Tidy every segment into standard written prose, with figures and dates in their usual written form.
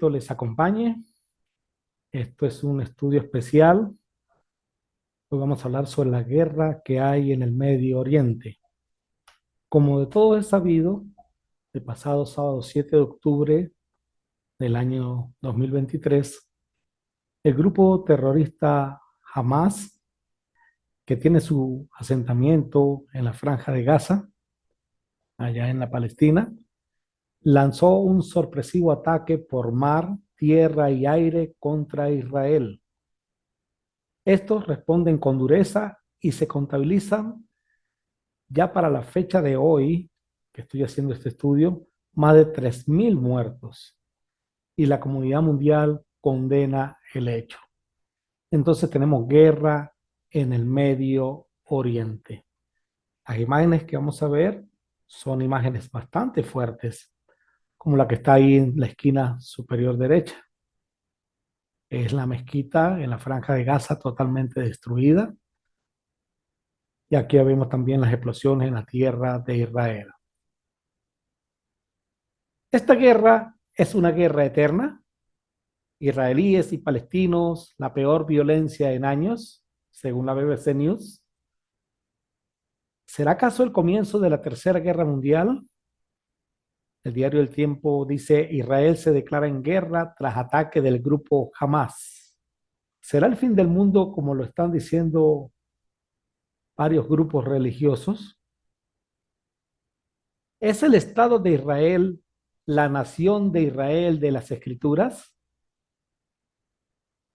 les acompañe. Esto es un estudio especial. Hoy vamos a hablar sobre la guerra que hay en el Medio Oriente. Como de todo es sabido, el pasado sábado 7 de octubre del año 2023, el grupo terrorista Hamas, que tiene su asentamiento en la Franja de Gaza, allá en la Palestina, lanzó un sorpresivo ataque por mar, tierra y aire contra Israel. Estos responden con dureza y se contabilizan ya para la fecha de hoy, que estoy haciendo este estudio, más de 3.000 muertos. Y la comunidad mundial condena el hecho. Entonces tenemos guerra en el Medio Oriente. Las imágenes que vamos a ver son imágenes bastante fuertes, como la que está ahí en la esquina superior derecha. Es la mezquita en la Franja de Gaza totalmente destruida. Y aquí vemos también las explosiones en la tierra de Israel. Esta guerra es una guerra eterna. Israelíes y palestinos, la peor violencia en años, según la BBC News. ¿Será acaso el comienzo de la Tercera Guerra Mundial? El diario El Tiempo dice: Israel se declara en guerra tras ataque del grupo Hamas. ¿Será el fin del mundo como lo están diciendo varios grupos religiosos? ¿Es el Estado de Israel la nación de Israel de las Escrituras?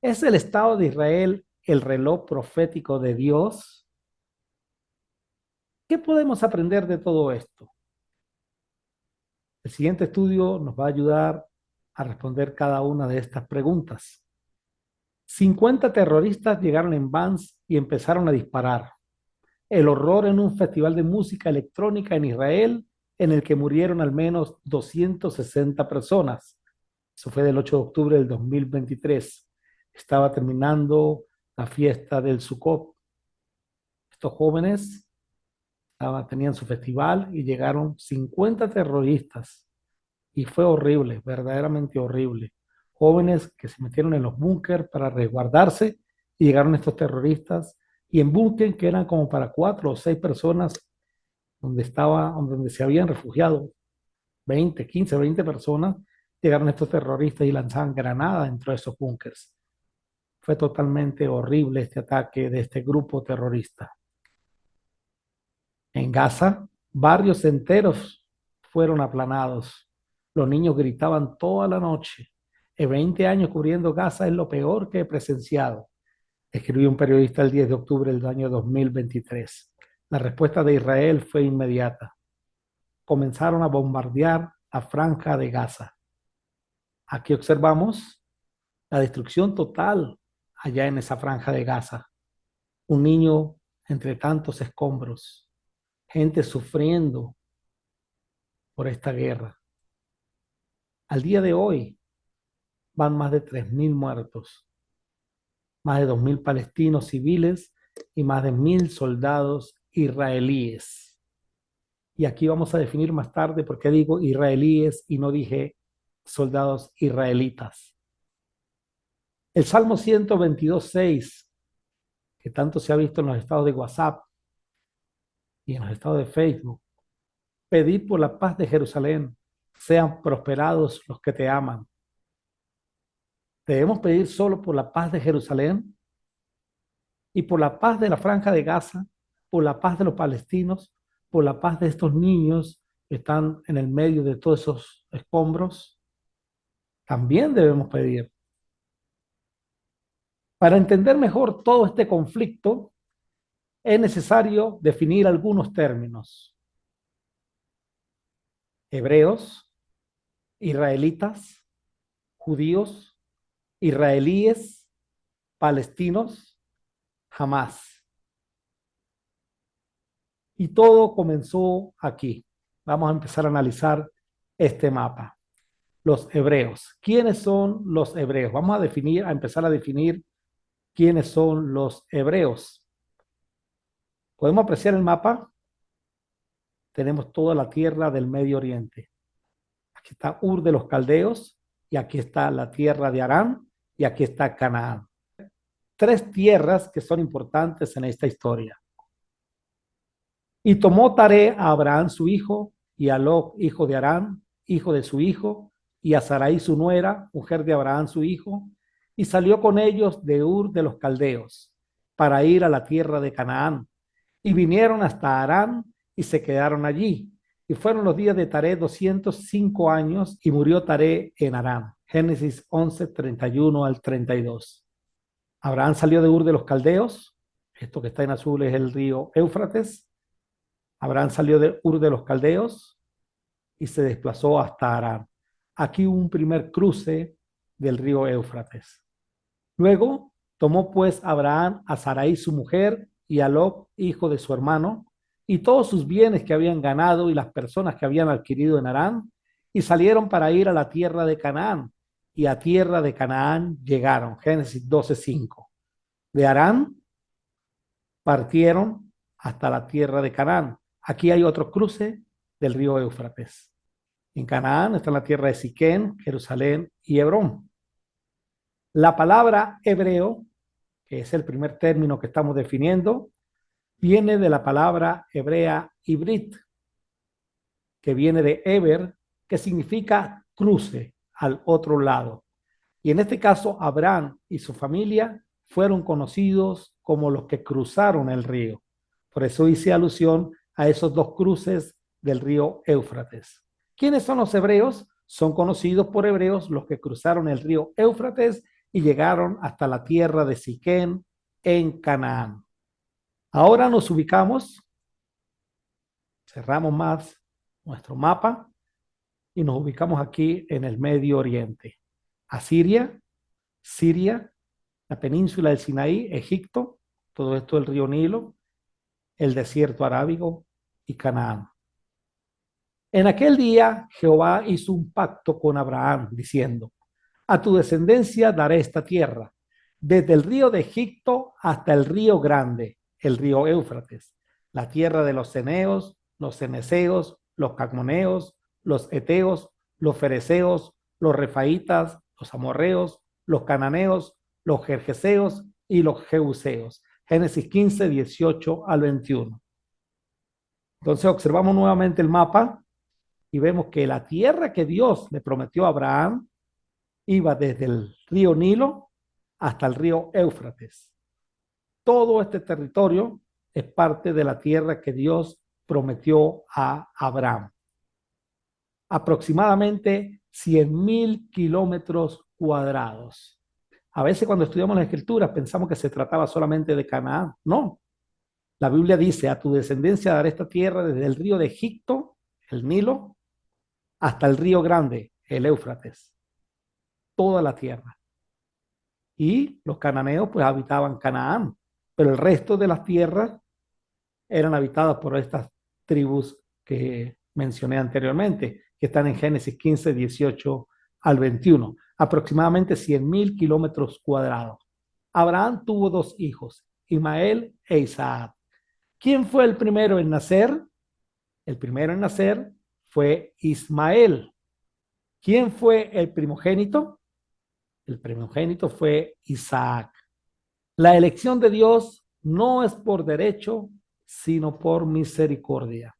¿Es el Estado de Israel el reloj profético de Dios? ¿Qué podemos aprender de todo esto? El siguiente estudio nos va a ayudar a responder cada una de estas preguntas. 50 terroristas llegaron en vans y empezaron a disparar. El horror en un festival de música electrónica en Israel en el que murieron al menos 260 personas. Eso fue del 8 de octubre del 2023. Estaba terminando la fiesta del Sukkot. Estos jóvenes tenían su festival y llegaron 50 terroristas. Y fue horrible, verdaderamente horrible. Jóvenes que se metieron en los búnker para resguardarse y llegaron estos terroristas. Y en búnker que eran como para 4 o 6 personas, donde se habían refugiado 20, 15, 20 personas, llegaron estos terroristas y lanzaban granadas dentro de esos búnkers. Fue totalmente horrible este ataque de este grupo terrorista. En Gaza, barrios enteros fueron aplanados. Los niños gritaban toda la noche. En 20 años cubriendo Gaza es lo peor que he presenciado, escribió un periodista el 10 de octubre del año 2023. La respuesta de Israel fue inmediata. Comenzaron a bombardear la Franja de Gaza. Aquí observamos la destrucción total allá en esa Franja de Gaza. Un niño entre tantos escombros, gente sufriendo por esta guerra. Al día de hoy van más de 3.000 muertos, más de 2.000 palestinos civiles y más de 1.000 soldados israelíes. Y aquí vamos a definir más tarde por qué digo israelíes y no dije soldados israelitas. El Salmo 122:6, que tanto se ha visto en los estados de WhatsApp y en los estados de Facebook. Pedid por la paz de Jerusalén, sean prosperados los que te aman. Debemos pedir solo por la paz de Jerusalén y por la paz de la Franja de Gaza, por la paz de los palestinos, por la paz de estos niños que están en el medio de todos esos escombros. También debemos pedir. Para entender mejor todo este conflicto, es necesario definir algunos términos. Hebreos, israelitas, judíos, israelíes, palestinos, Hamas. Y todo comenzó aquí. Vamos a empezar a analizar este mapa. Los hebreos. ¿Quiénes son los hebreos? Vamos a empezar a definir quiénes son los hebreos. Podemos apreciar el mapa. Tenemos toda la tierra del Medio Oriente. Aquí está Ur de los Caldeos y aquí está la tierra de Harán, y aquí está Canaán. Tres tierras que son importantes en esta historia. Y tomó Taré a Abraham su hijo, y a Lot, hijo de Harán, hijo de su hijo, y a Sarai su nuera, mujer de Abraham su hijo, y salió con ellos de Ur de los Caldeos, para ir a la tierra de Canaán. Y vinieron hasta Harán y se quedaron allí. Y fueron los días de Taré 205 años, y murió Taré en Harán. Génesis 11, 31 al 32. Abraham salió de Ur de los Caldeos. Esto que está en azul es el río Éufrates. Abraham salió de Ur de los Caldeos y se desplazó hasta Harán. Aquí hubo un primer cruce del río Éufrates. Luego tomó pues Abraham a Sarai su mujer y a Lot, hijo de su hermano, y todos sus bienes que habían ganado y las personas que habían adquirido en Harán, y salieron para ir a la tierra de Canaán. Y a tierra de Canaán llegaron. Génesis 12:5. De Harán partieron hasta la tierra de Canaán. Aquí hay otro cruce del río Éufrates. En Canaán está la tierra de Siquén, Jerusalén y Hebrón. La palabra hebreo, que es el primer término que estamos definiendo, viene de la palabra hebrea ibrit, que viene de Eber, que significa cruce al otro lado. Y en este caso, Abraham y su familia fueron conocidos como los que cruzaron el río. Por eso hice alusión a esos dos cruces del río Éufrates. ¿Quiénes son los hebreos? Son conocidos por hebreos los que cruzaron el río Éufrates y llegaron hasta la tierra de Siquén en Canaán. Ahora nos ubicamos, cerramos más nuestro mapa y nos ubicamos aquí en el Medio Oriente. Asiria, Siria, la península del Sinaí, Egipto, todo esto el río Nilo, el desierto arábigo y Canaán. En aquel día Jehová hizo un pacto con Abraham diciendo: a tu descendencia daré esta tierra, desde el río de Egipto hasta el río grande, el río Éufrates, la tierra de los ceneos, los ceneseos, los cadmoneos, los eteos, los fereceos, los refaitas, los amorreos, los cananeos, los gergeseos y los jebuseos. Génesis 15, 18 al 21. Entonces observamos nuevamente el mapa y vemos que la tierra que Dios le prometió a Abraham iba desde el río Nilo hasta el río Éufrates. Todo este territorio es parte de la tierra que Dios prometió a Abraham. Aproximadamente 100.000 kilómetros cuadrados. A veces cuando estudiamos la escritura pensamos que se trataba solamente de Canaán. No. La Biblia dice: a tu descendencia daré esta tierra desde el río de Egipto, el Nilo, hasta el río grande, el Éufrates. Toda la tierra. Y los cananeos pues habitaban Canaán, pero el resto de las tierras eran habitadas por estas tribus que mencioné anteriormente, que están en Génesis 15, 18 al 21, aproximadamente 100.000 kilómetros cuadrados. Abraham tuvo dos hijos, Ismael e Isaac. ¿Quién fue el primero en nacer? El primero en nacer fue Ismael. ¿Quién fue el primogénito? El primogénito fue Isaac. La elección de Dios no es por derecho, sino por misericordia.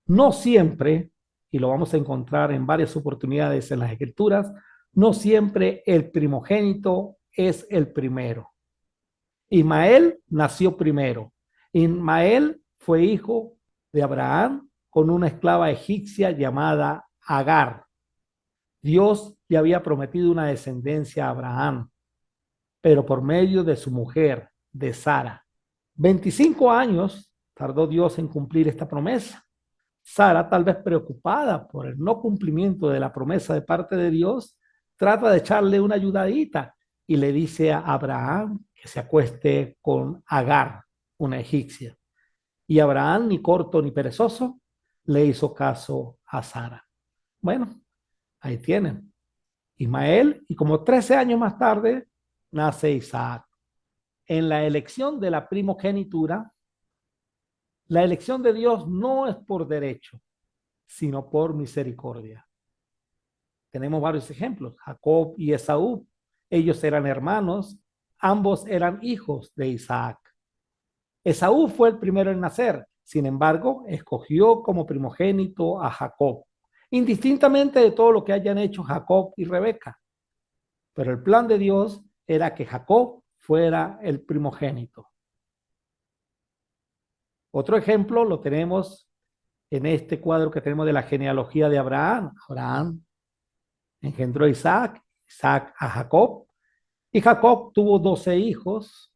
No siempre, y lo vamos a encontrar en varias oportunidades en las Escrituras, no siempre el primogénito es el primero. Ismael nació primero. Ismael fue hijo de Abraham con una esclava egipcia llamada Agar. Dios le había prometido una descendencia a Abraham, pero por medio de su mujer, de Sara. 25 años tardó Dios en cumplir esta promesa. Sara, tal vez preocupada por el no cumplimiento de la promesa de parte de Dios, trata de echarle una ayudadita y le dice a Abraham que se acueste con Agar, una egipcia. Y Abraham, ni corto ni perezoso, le hizo caso a Sara. Bueno, ahí tienen. Ismael, y como 13 años más tarde, nace Isaac. En la elección de la primogenitura, la elección de Dios no es por derecho, sino por misericordia. Tenemos varios ejemplos, Jacob y Esaú. Ellos eran hermanos, ambos eran hijos de Isaac. Esaú fue el primero en nacer, sin embargo, escogió como primogénito a Jacob, indistintamente de todo lo que hayan hecho Jacob y Rebeca. Pero el plan de Dios era que Jacob fuera el primogénito. Otro ejemplo lo tenemos en este cuadro que tenemos de la genealogía de Abraham. Abraham engendró a Isaac, Isaac a Jacob, y Jacob tuvo 12 hijos,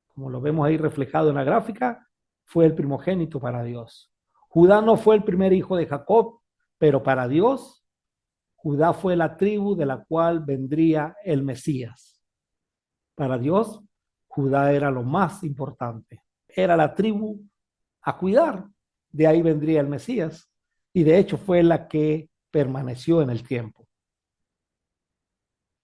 como lo vemos ahí reflejado en la gráfica, fue el primogénito para Dios. Judá no fue el primer hijo de Jacob, pero para Dios, Judá fue la tribu de la cual vendría el Mesías. Para Dios, Judá era lo más importante, era la tribu a cuidar, de ahí vendría el Mesías, y de hecho fue la que permaneció en el tiempo.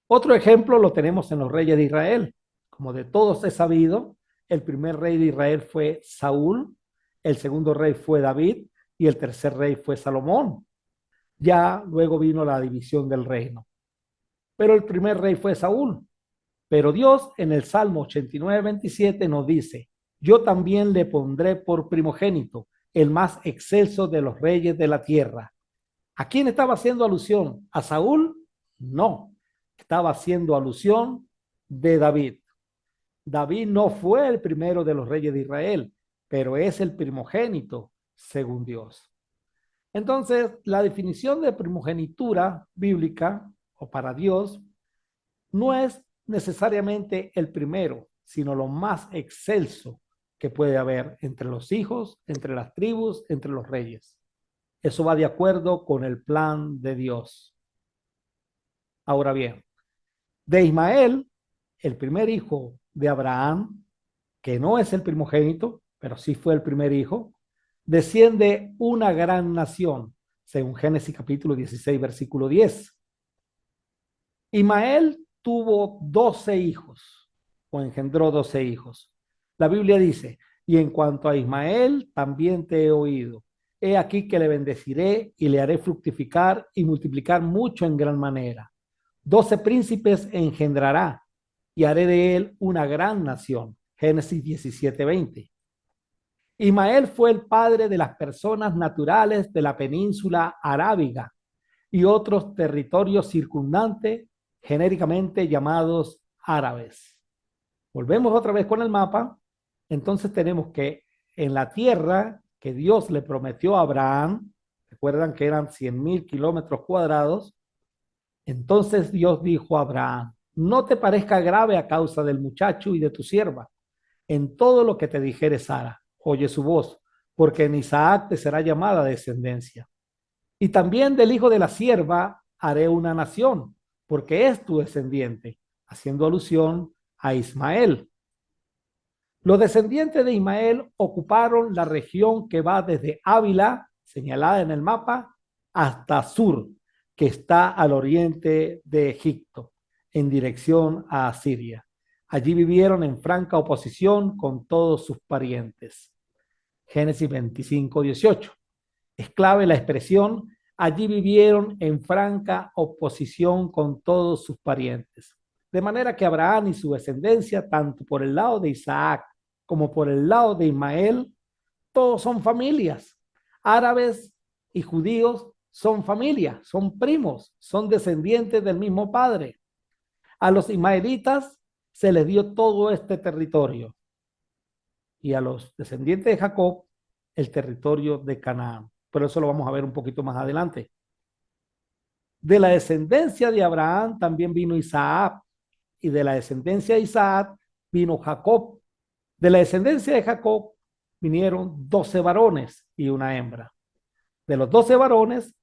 Otro ejemplo lo tenemos en los reyes de Israel. Como de todos es sabido, el primer rey de Israel fue Saúl, el segundo rey fue David y el tercer rey fue Salomón. Ya luego vino la división del reino. Pero el primer rey fue Saúl. Pero Dios en el Salmo 89:27 nos dice, yo también le pondré por primogénito, el más excelso de los reyes de la tierra. ¿A quién estaba haciendo alusión? ¿A Saúl? No, estaba haciendo alusión de David. David no fue el primero de los reyes de Israel, pero es el primogénito según Dios. Entonces, la definición de primogenitura bíblica o para Dios no es necesariamente el primero, sino lo más excelso que puede haber entre los hijos, entre las tribus, entre los reyes. Eso va de acuerdo con el plan de Dios. Ahora bien, de Ismael, el primer hijo de Abraham, que no es el primogénito, pero sí fue el primer hijo, desciende una gran nación, según Génesis capítulo 16, versículo 10. Ismael tuvo 12 hijos, o engendró 12 hijos. La Biblia dice, y en cuanto a Ismael, también te he oído. He aquí que le bendeciré y le haré fructificar y multiplicar mucho en gran manera. 12 príncipes engendrará y haré de él una gran nación. Génesis 17:20. Ismael fue el padre de las personas naturales de la península arábiga y otros territorios circundantes, genéricamente llamados árabes. Volvemos otra vez con el mapa. Entonces tenemos que en la tierra que Dios le prometió a Abraham, recuerdan que eran 100,000 kilómetros cuadrados, entonces Dios dijo a Abraham, no te parezca grave a causa del muchacho y de tu sierva. En todo lo que te dijere Sara, oye su voz, porque en Isaac te será llamada descendencia. Y también del hijo de la sierva haré una nación, porque es tu descendiente, haciendo alusión a Ismael. Los descendientes de Ismael ocuparon la región que va desde Ávila, señalada en el mapa, hasta Sur, que está al oriente de Egipto, en dirección a Asiria. Allí vivieron en franca oposición con todos sus parientes. Génesis 25:18. Es clave la expresión, allí vivieron en franca oposición con todos sus parientes. De manera que Abraham y su descendencia, tanto por el lado de Isaac como por el lado de Ismael, todos son familias. Árabes y judíos son familia, son primos, son descendientes del mismo padre. A los ismaelitas se les dio todo este territorio y a los descendientes de Jacob el territorio de Canaán. Pero eso lo vamos a ver un poquito más adelante. De la descendencia de Abraham también vino Isaac, y de la descendencia de Isaac vino Jacob. De la descendencia de Jacob vinieron 12 varones y una hembra. De los 12 varones,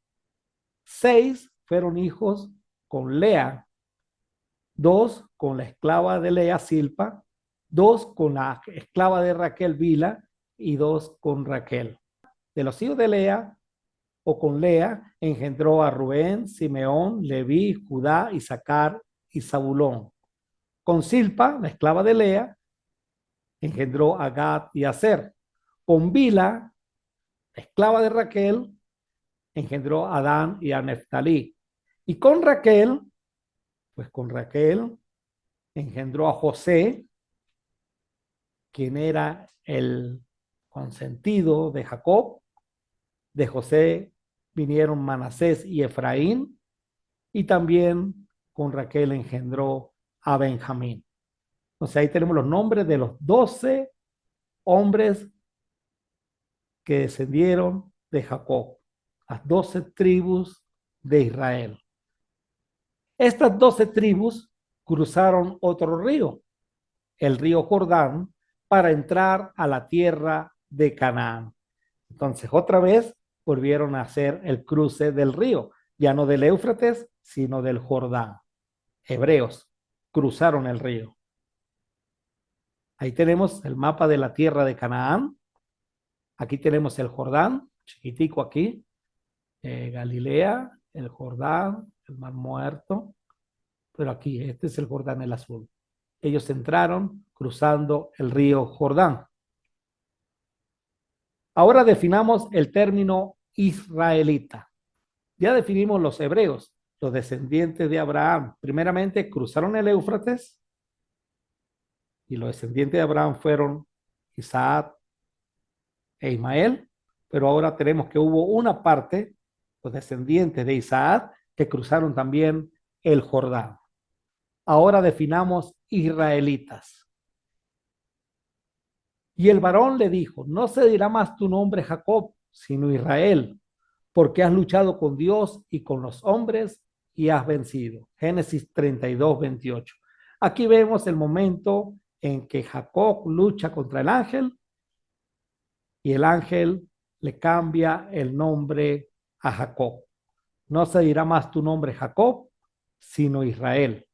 6 fueron hijos con Lea, 2 con la esclava de Lea, Silpa, 2 con la esclava de Raquel, Bila, y 2 con Raquel. De los hijos de Lea, o con Lea, engendró a Rubén, Simeón, Leví, Judá, Isaacar y Zabulón. Con Silpa, la esclava de Lea, engendró a Gad y Aser. Con Bila, la esclava de Raquel, engendró a Dan y a Neftalí. Y con Raquel, pues con Raquel engendró a José, quien era el consentido de Jacob. De José vinieron Manasés y Efraín, y también con Raquel engendró a Benjamín. Entonces ahí tenemos los nombres de los 12 hombres que descendieron de Jacob, las 12 tribus de Israel. Estas 12 tribus cruzaron otro río, el río Jordán, para entrar a la tierra de Canaán. Entonces, otra vez volvieron a hacer el cruce del río, ya no del Éufrates, sino del Jordán. Hebreos cruzaron el río. Ahí tenemos el mapa de la tierra de Canaán. Aquí tenemos el Jordán, chiquitico aquí, Galilea, el Jordán, el Mar Muerto, pero aquí, este es el Jordán, el azul. Ellos entraron cruzando el río Jordán. Ahora definamos el término israelita. Ya definimos los hebreos, los descendientes de Abraham. Primeramente cruzaron el Éufrates y los descendientes de Abraham fueron Isaac e Ismael, pero ahora tenemos que hubo una parte, los descendientes de Isaac, que cruzaron también el Jordán. Ahora definamos israelitas. Y el varón le dijo, no se dirá más tu nombre Jacob, sino Israel, porque has luchado con Dios y con los hombres y has vencido. Génesis 32:28. Aquí vemos el momento en que Jacob lucha contra el ángel y el ángel le cambia el nombre a Jacob. No se dirá más tu nombre Jacob, sino Israel,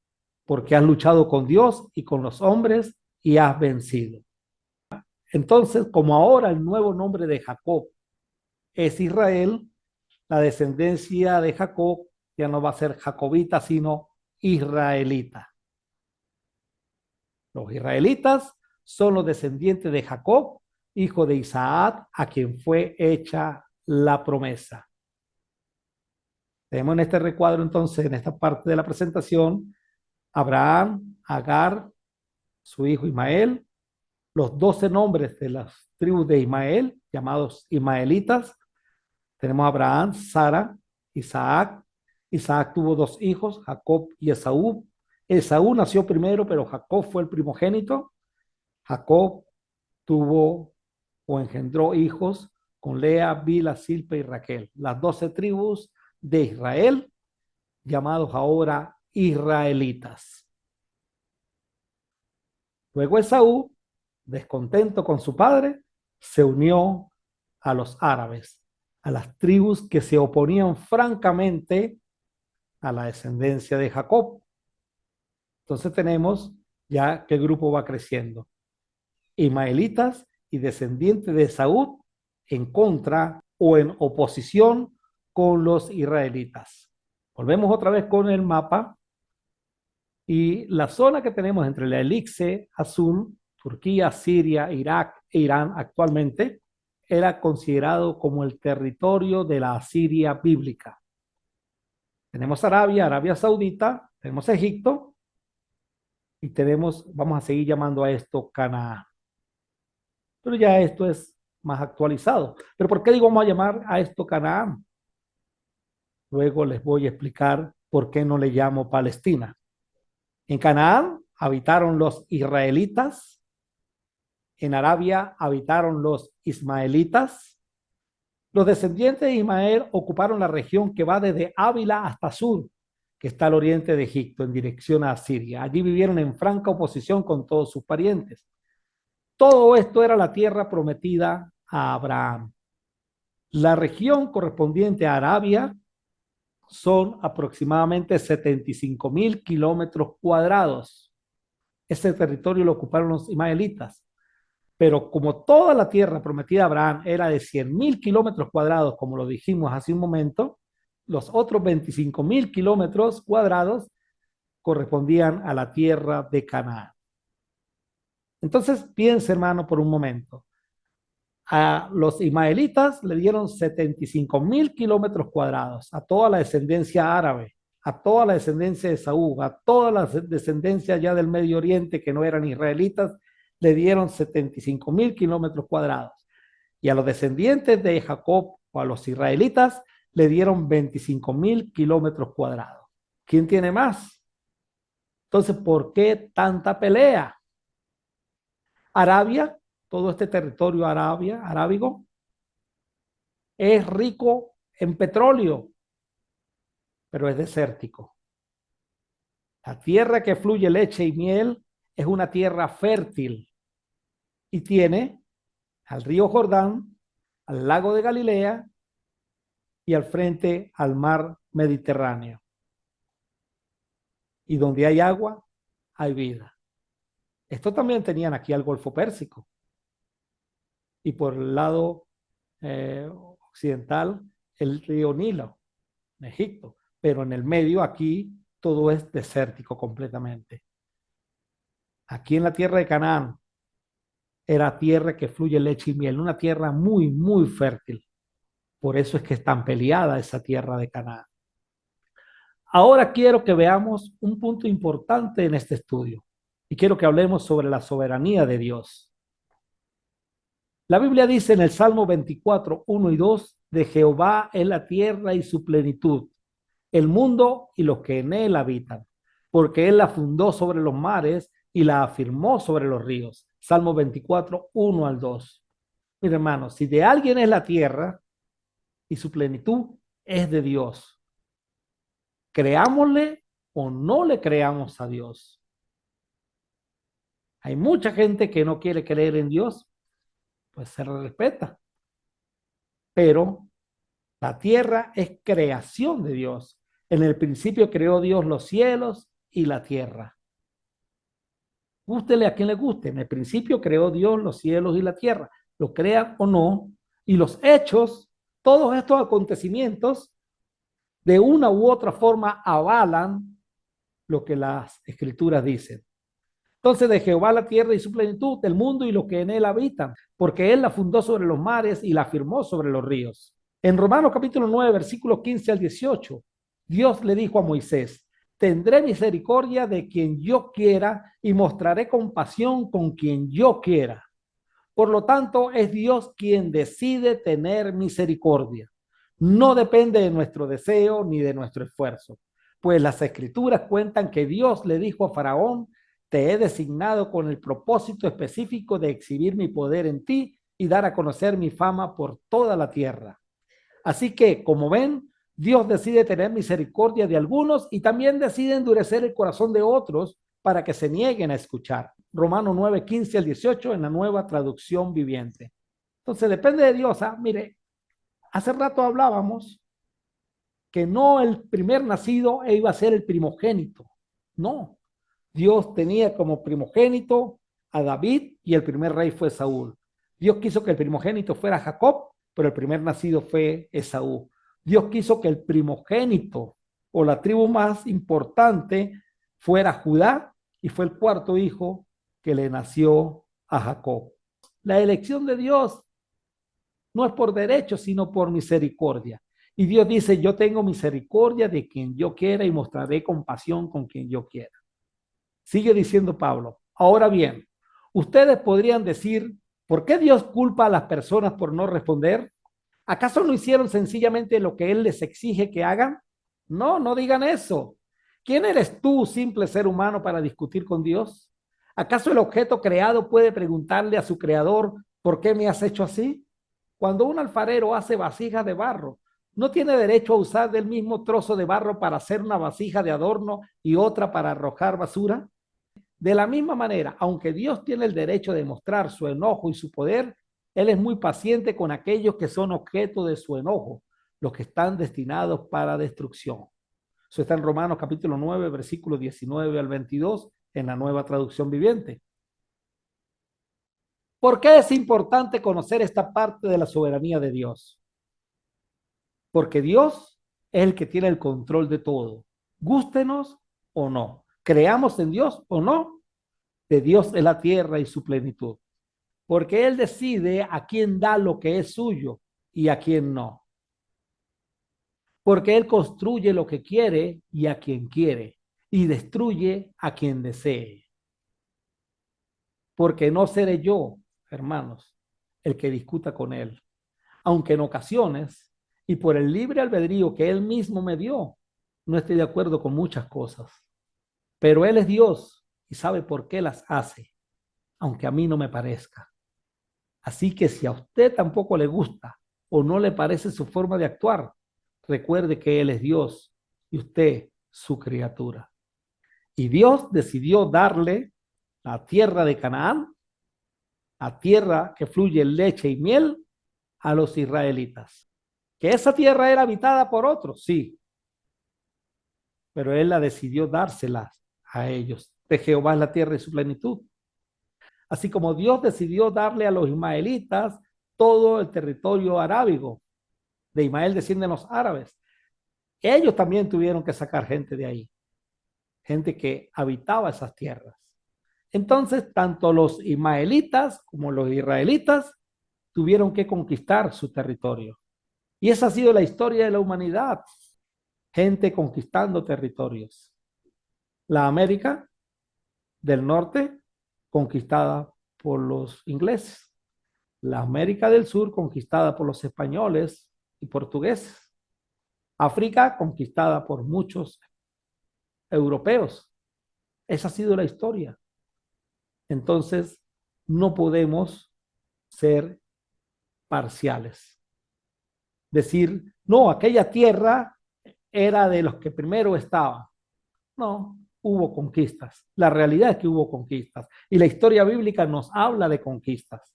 porque has luchado con Dios y con los hombres y has vencido. Entonces, como ahora el nuevo nombre de Jacob es Israel, la descendencia de Jacob ya no va a ser jacobita, sino israelita. Los israelitas son los descendientes de Jacob, hijo de Isaac, a quien fue hecha la promesa. Tenemos en este recuadro entonces, en esta parte de la presentación, Abraham, Agar, su hijo Ismael, los 12 nombres de las tribus de Ismael, llamados ismaelitas. Tenemos a Abraham, Sara, Isaac. Isaac tuvo dos hijos, Jacob y Esaú. Esaú nació primero, pero Jacob fue el primogénito. Jacob tuvo o engendró hijos con Lea, Bila, Silpa y Raquel, las 12 tribus de Israel, llamados ahora israelitas. Luego Esaú, descontento con su padre, se unió a los árabes, a las tribus que se oponían francamente a la descendencia de Jacob. Entonces tenemos ya que el grupo va creciendo. Ismaelitas y descendientes de Esaú en contra o en oposición con los israelitas. Volvemos otra vez con el mapa y la zona que tenemos entre la elipse azul, Turquía, Siria, Irak e Irán actualmente, era considerado como el territorio de la Asiria bíblica. Tenemos Arabia, Arabia Saudita, tenemos Egipto y tenemos, vamos a seguir llamando a esto Canaán. Pero ya esto es más actualizado. ¿Pero por qué digo vamos a llamar a esto Canaán? Luego les voy a explicar por qué no le llamo Palestina. En Canaán habitaron los israelitas, en Arabia habitaron los ismaelitas. Los descendientes de Ismael ocuparon la región que va desde Ávila hasta Sur, que está al oriente de Egipto, en dirección a Siria. Allí vivieron en franca oposición con todos sus parientes. Todo esto era la tierra prometida a Abraham. La región correspondiente a Arabia son aproximadamente 75,000 kilómetros cuadrados. Ese territorio lo ocuparon los ismaelitas. Pero como toda la tierra prometida a Abraham era de 100,000 kilómetros cuadrados, como lo dijimos hace un momento, los otros 25,000 kilómetros cuadrados correspondían a la tierra de Canaán. Entonces, piense, hermano, por un momento. A los ismaelitas le dieron 75,000 kilómetros cuadrados, a toda la descendencia árabe, a toda la descendencia de Saúl, a toda la descendencia ya del Medio Oriente que no eran israelitas, le dieron 75,000 kilómetros cuadrados. Y a los descendientes de Jacob o a los israelitas le dieron 25,000 kilómetros cuadrados. ¿Quién tiene más? Entonces, ¿por qué tanta pelea? Arabia, todo este territorio arábigo, es rico en petróleo, pero es desértico. La tierra que fluye leche y miel es una tierra fértil y tiene al río Jordán, al lago de Galilea y al frente al mar Mediterráneo. Y donde hay agua, hay vida. Esto también tenían aquí al Golfo Pérsico. Y por el lado occidental, el río Nilo, en Egipto. Pero en el medio, aquí, todo es desértico completamente. Aquí en la tierra de Canaán, era tierra que fluye leche y miel, una tierra muy, muy fértil. Por eso es que es tan peleada esa tierra de Canaán. Ahora quiero que veamos un punto importante en este estudio y quiero que hablemos sobre la soberanía de Dios. La Biblia dice en el Salmo 24, 1 y 2, de Jehová es la tierra y su plenitud, el mundo y los que en él habitan, porque él la fundó sobre los mares y la afirmó sobre los ríos. Salmo 24, 1 al 2. Mira, hermanos, si de alguien es la tierra y su plenitud es de Dios, creámosle o no le creamos a Dios. Hay mucha gente que no quiere creer en Dios, pues se le respeta, pero la tierra es creación de Dios. En el principio creó Dios los cielos y la tierra. Gústele a quien le guste. En el principio creó Dios los cielos y la tierra. Lo crean o no. Y los hechos, todos estos acontecimientos, de una u otra forma avalan lo que las escrituras dicen. Entonces, de Jehová la tierra y su plenitud, el mundo y lo que en él habitan, porque él la fundó sobre los mares y la firmó sobre los ríos. En Romanos capítulo 9, versículos 15 al 18, Dios le dijo a Moisés: tendré misericordia de quien yo quiera y mostraré compasión con quien yo quiera. Por lo tanto, es Dios quien decide tener misericordia. No depende de nuestro deseo ni de nuestro esfuerzo, pues las escrituras cuentan que Dios le dijo a Faraón: te he designado con el propósito específico de exhibir mi poder en ti y dar a conocer mi fama por toda la tierra. Así que, como ven, Dios decide tener misericordia de algunos y también decide endurecer el corazón de otros para que se nieguen a escuchar. Romanos 9, 15 al 18 en la Nueva Traducción Viviente. Entonces, depende de Dios. Mire, hace rato hablábamos que no el primer nacido iba a ser el primogénito. No, Dios tenía como primogénito a David y el primer rey fue Saúl. Dios quiso que el primogénito fuera Jacob, pero el primer nacido fue Esaú. Dios quiso que el primogénito o la tribu más importante fuera Judá y fue el cuarto hijo que le nació a Jacob. La elección de Dios no es por derecho, sino por misericordia. Y Dios dice: yo tengo misericordia de quien yo quiera y mostraré compasión con quien yo quiera. Sigue diciendo Pablo: ahora bien, ustedes podrían decir, ¿por qué Dios culpa a las personas por no responder? ¿Acaso no hicieron sencillamente lo que Él les exige que hagan? No, no digan eso. ¿Quién eres tú, simple ser humano, para discutir con Dios? ¿Acaso el objeto creado puede preguntarle a su creador: ¿por qué me has hecho así? Cuando un alfarero hace vasijas de barro, ¿no tiene derecho a usar del mismo trozo de barro para hacer una vasija de adorno y otra para arrojar basura? De la misma manera, aunque Dios tiene el derecho de mostrar su enojo y su poder, Él es muy paciente con aquellos que son objeto de su enojo, los que están destinados para destrucción. Eso está en Romanos capítulo 9, versículos 19 al 22, en la Nueva Traducción Viviente. ¿Por qué es importante conocer esta parte de la soberanía de Dios? Porque Dios es el que tiene el control de todo, gústenos o no, creamos en Dios o no. De Dios es la tierra y su plenitud, porque Él decide a quién da lo que es suyo y a quién no. porque Él construye lo que quiere y a quien quiere, y destruye a quien desee. Porque no seré yo, hermanos, el que discuta con Él, aunque en ocasiones, y por el libre albedrío que Él mismo me dio, no estoy de acuerdo con muchas cosas. Pero Él es Dios y sabe por qué las hace, aunque a mí no me parezca. Así que si a usted tampoco le gusta o no le parece su forma de actuar, recuerde que Él es Dios y usted su criatura. Y Dios decidió darle la tierra de Canaán, la tierra que fluye leche y miel, a los israelitas. Que esa tierra era habitada por otros, sí, pero Él la decidió dárselas a ellos. De Jehová es la tierra y su plenitud. Así como Dios decidió darle a los ismaelitas todo el territorio arábigo. De Ismael descienden los árabes. Ellos también tuvieron que sacar gente de ahí, gente que habitaba esas tierras. Entonces, tanto los ismaelitas como los israelitas tuvieron que conquistar su territorio. Y esa ha sido la historia de la humanidad, gente conquistando territorios. La América del Norte conquistada por los ingleses, la América del Sur conquistada por los españoles y portugueses, África conquistada por muchos europeos. Esa ha sido la historia. Entonces, no podemos ser parciales. Decir, no, aquella tierra era de los que primero estaban. No, hubo conquistas. La realidad es que hubo conquistas. Y la historia bíblica nos habla de conquistas.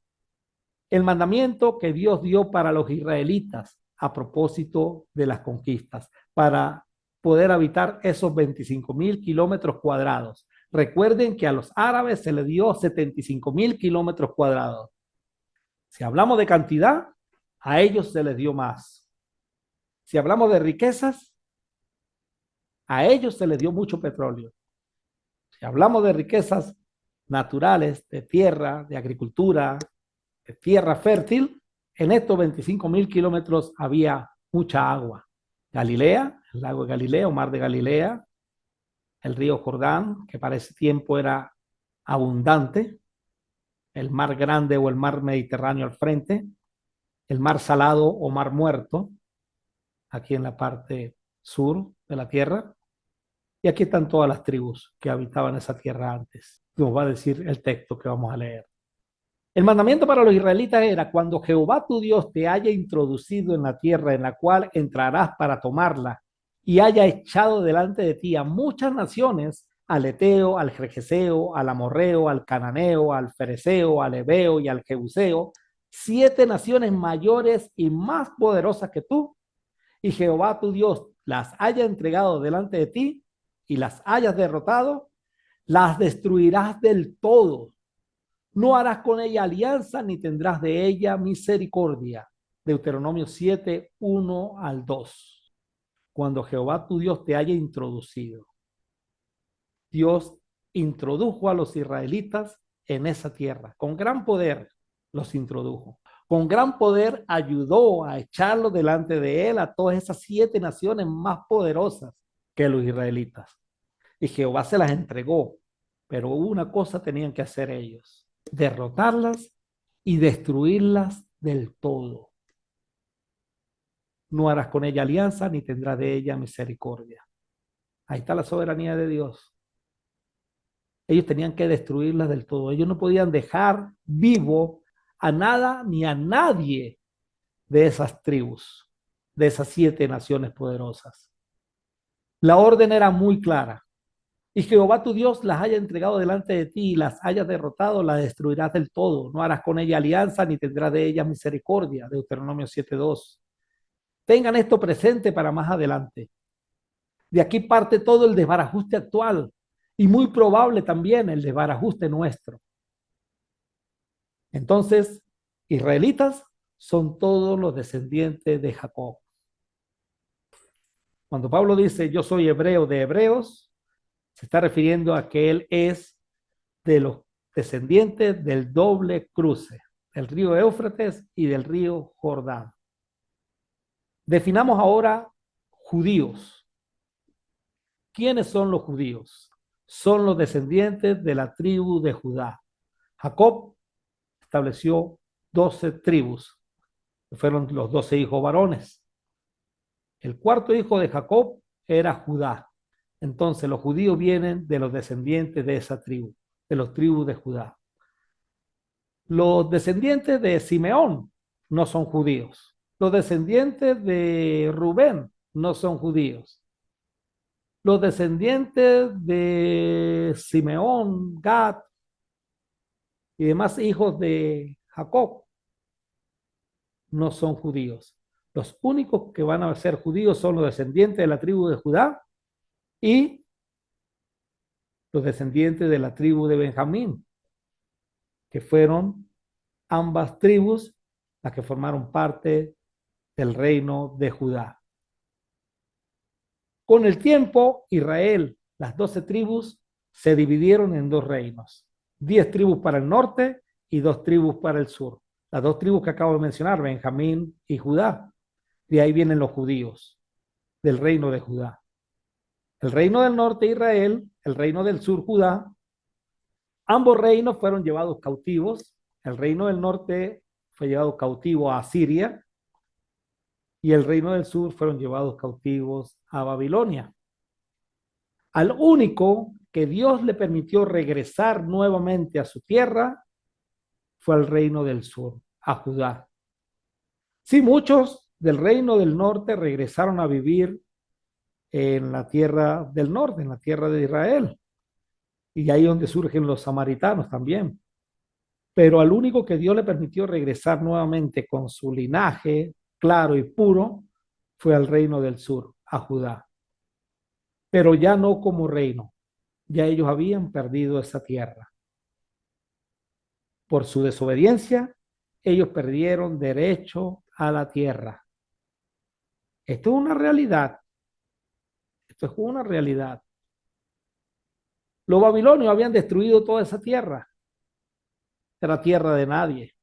El mandamiento que Dios dio para los israelitas a propósito de las conquistas, para poder habitar esos 25,000 kilómetros cuadrados. Recuerden que a los árabes se les dio 75,000 kilómetros cuadrados. Si hablamos de cantidad, a ellos se les dio más. Si hablamos de riquezas, a ellos se les dio mucho petróleo. Si hablamos de riquezas naturales, de tierra, de agricultura, de tierra fértil, en estos 25,000 kilómetros había mucha agua. Galilea, el lago de Galilea o mar de Galilea, el río Jordán, que para ese tiempo era abundante, el mar grande o el mar Mediterráneo al frente, el mar salado o mar muerto, aquí en la parte sur de la tierra, y aquí están todas las tribus que habitaban esa tierra antes. Nos va a decir el texto que vamos a leer. El mandamiento para los israelitas era: cuando Jehová tu Dios te haya introducido en la tierra en la cual entrarás para tomarla y haya echado delante de ti a muchas naciones, al Eteo, al Gergeseo, al Amorreo, al Cananeo, al Fereceo, al Ebeo y al Jebuseo, 7 naciones mayores y más poderosas que tú, y Jehová tu Dios las haya entregado delante de ti y las hayas derrotado, las destruirás del todo. No harás con ella alianza ni tendrás de ella misericordia. Deuteronomio 7, 1 al 2. Cuando Jehová tu Dios te haya introducido. Dios introdujo a los israelitas en esa tierra. Con gran poder los introdujo. Con gran poder ayudó a echarlo delante de él a todas esas 7 naciones más poderosas que los israelitas. Y Jehová se las entregó. Pero una cosa tenían que hacer ellos: derrotarlas y destruirlas del todo. No harás con ella alianza ni tendrás de ella misericordia. Ahí está la soberanía de Dios. Ellos tenían que destruirlas del todo. Ellos no podían dejar vivo a nada ni a nadie de esas tribus, de esas 7 naciones poderosas. La orden era muy clara. Y Jehová tu Dios las haya entregado delante de ti y las hayas derrotado, las destruirás del todo. No harás con ella alianza ni tendrás de ellas misericordia. Deuteronomio 7:2. Tengan esto presente para más adelante. De aquí parte todo el desbarajuste actual y muy probable también el desbarajuste nuestro. Entonces, israelitas son todos los descendientes de Jacob. Cuando Pablo dice yo soy hebreo de hebreos, se está refiriendo a que él es de los descendientes del doble cruce, del río Éufrates y del río Jordán. Definamos ahora Judíos. ¿Quiénes son los judíos? Son los descendientes de la tribu de Judá. Jacob estableció 12 tribus, que fueron los 12 hijos varones. El cuarto hijo de Jacob era Judá. Entonces los judíos vienen de los descendientes de esa tribu, de los tribus de Judá. Los descendientes de Simeón no son judíos. Los descendientes de Rubén no son judíos. Los descendientes de Simeón, Gad y demás hijos de Jacob no son judíos. Los únicos que van a ser judíos son los descendientes de la tribu de Judá y los descendientes de la tribu de Benjamín, que fueron ambas tribus las que formaron parte del reino de Judá. Con el tiempo, Israel, las 12 tribus, se dividieron en dos reinos. 10 tribus para el norte y 2 tribus para el sur. Las 2 tribus que acabo de mencionar, Benjamín y Judá. De ahí vienen los judíos, del reino de Judá. El reino del norte, Israel, el reino del sur, Judá. Ambos reinos fueron llevados cautivos. El reino del norte fue llevado cautivo a Siria y el reino del sur fueron llevados cautivos a Babilonia. Al único que Dios le permitió regresar nuevamente a su tierra fue al reino del sur, a Judá. Sí, muchos del reino del norte regresaron a vivir en la tierra del norte, en la tierra de Israel. Y ahí donde surgen los samaritanos también. Pero al único que Dios le permitió regresar nuevamente con su linaje claro y puro fue al reino del sur, a Judá. Pero ya no como reino, ya ellos habían perdido esa tierra. Por su desobediencia, ellos perdieron derecho a la tierra. Esto es una realidad. Esto es una realidad. Los babilonios habían destruido toda esa tierra. Era tierra de nadie.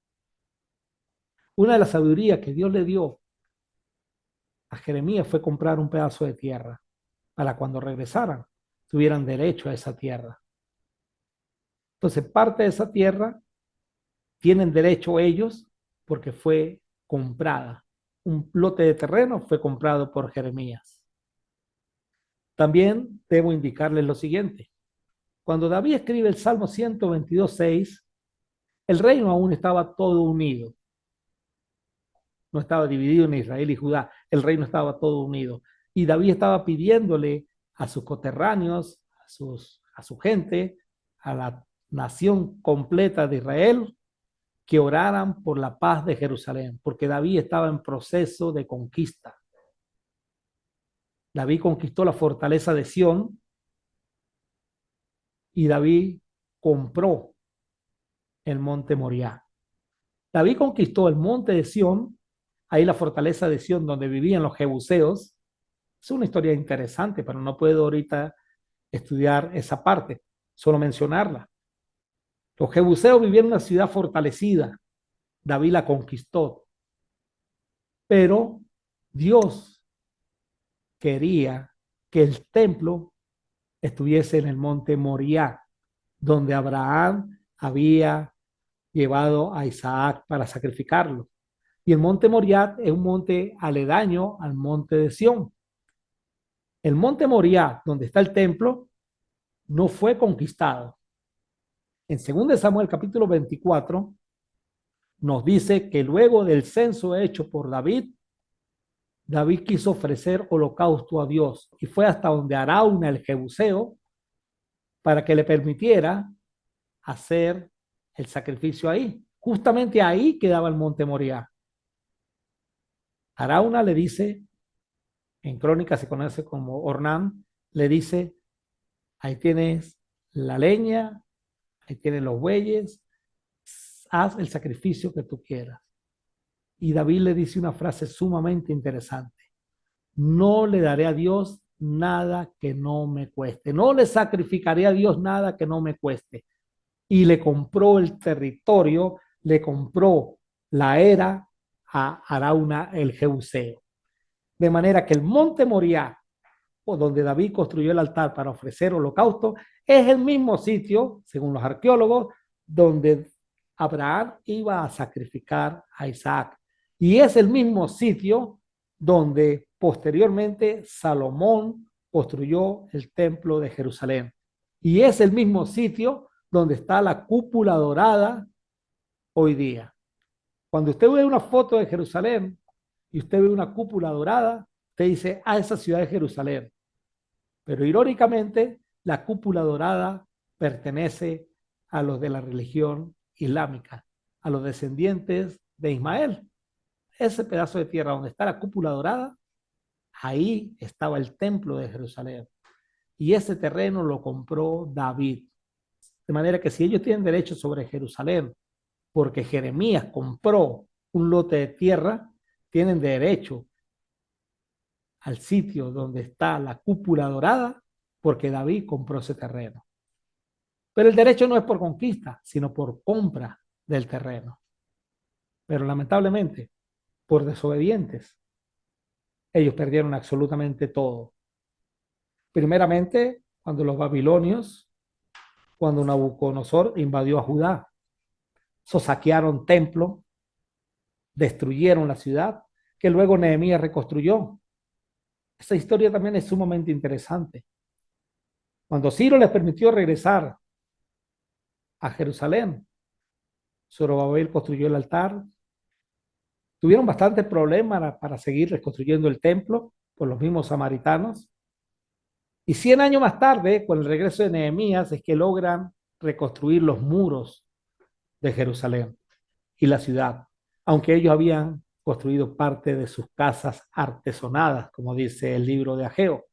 Una de las sabidurías que Dios le dio a Jeremías fue comprar un pedazo de tierra para cuando regresaran tuvieran derecho a esa tierra. Entonces, parte de esa tierra tienen derecho ellos porque fue comprada. Un lote de terreno fue comprado por Jeremías. También debo indicarles lo siguiente. Cuando David escribe el Salmo 122:6, el reino aún estaba todo unido. No estaba dividido en Israel y Judá. El reino estaba todo unido. Y David estaba pidiéndole a sus coterráneos, a su gente, a la nación completa de Israel, que oraran por la paz de Jerusalén, porque David estaba en proceso de conquista. David conquistó la fortaleza de Sión y David compró el monte Moriah. David conquistó el monte de Sión, ahí la fortaleza de Sión donde vivían los jebuseos. Es una historia interesante, pero no puedo ahorita estudiar esa parte, solo mencionarla. Los jebuseos vivían en una ciudad fortalecida. David la conquistó. Pero Dios quería que el templo estuviese en el monte Moriah, donde Abraham había llevado a Isaac para sacrificarlo. Y el monte Moriah es un monte aledaño al monte de Sión. El monte Moriah, donde está el templo, no fue conquistado. En 2 Samuel capítulo 24 nos dice que luego del censo hecho por David, David quiso ofrecer holocausto a Dios y fue hasta donde Arauna el Jebuseo para que le permitiera hacer el sacrificio ahí. Justamente ahí quedaba el monte Moriah. Arauna le dice, en Crónica se conoce como Ornán, le dice, ahí tienes la leña, ahí tienes los bueyes, haz el sacrificio que tú quieras. Y David le dice una frase sumamente interesante. No le daré a Dios nada que no me cueste. No le sacrificaré a Dios nada que no me cueste. Y le compró el territorio, le compró la era a Arauna el Jebuseo. De manera que el monte Moriah, o donde David construyó el altar para ofrecer holocausto, es el mismo sitio, según los arqueólogos, donde Abraham iba a sacrificar a Isaac. Y es el mismo sitio donde posteriormente Salomón construyó el templo de Jerusalén. Y es el mismo sitio donde está la cúpula dorada hoy día. Cuando usted ve una foto de Jerusalén y usted ve una cúpula dorada, usted dice, ah, esa ciudad es Jerusalén. Pero irónicamente, la cúpula dorada pertenece a los de la religión islámica, a los descendientes de Ismael. Ese pedazo de tierra donde está la cúpula dorada, ahí estaba el templo de Jerusalén. Y ese terreno lo compró David. De manera que si ellos tienen derecho sobre Jerusalén, porque Jeremías compró un lote de tierra, tienen derecho al sitio donde está la cúpula dorada, porque David compró ese terreno. Pero el derecho no es por conquista, sino por compra del terreno. Pero lamentablemente, por desobedientes, ellos perdieron absolutamente todo. Primeramente, cuando los babilonios, cuando Nabucodonosor invadió a Judá, saquearon templo, destruyeron la ciudad, que luego Nehemías reconstruyó. Esa historia también es sumamente interesante. Cuando Ciro les permitió regresar a Jerusalén, Zorobabel construyó el altar. Tuvieron bastantes problemas para seguir reconstruyendo el templo por los mismos samaritanos. Y 100 años más tarde, con el regreso de Nehemías, es que logran reconstruir los muros de Jerusalén y la ciudad, aunque ellos habían construido parte de sus casas artesonadas, como dice el libro de Ageo.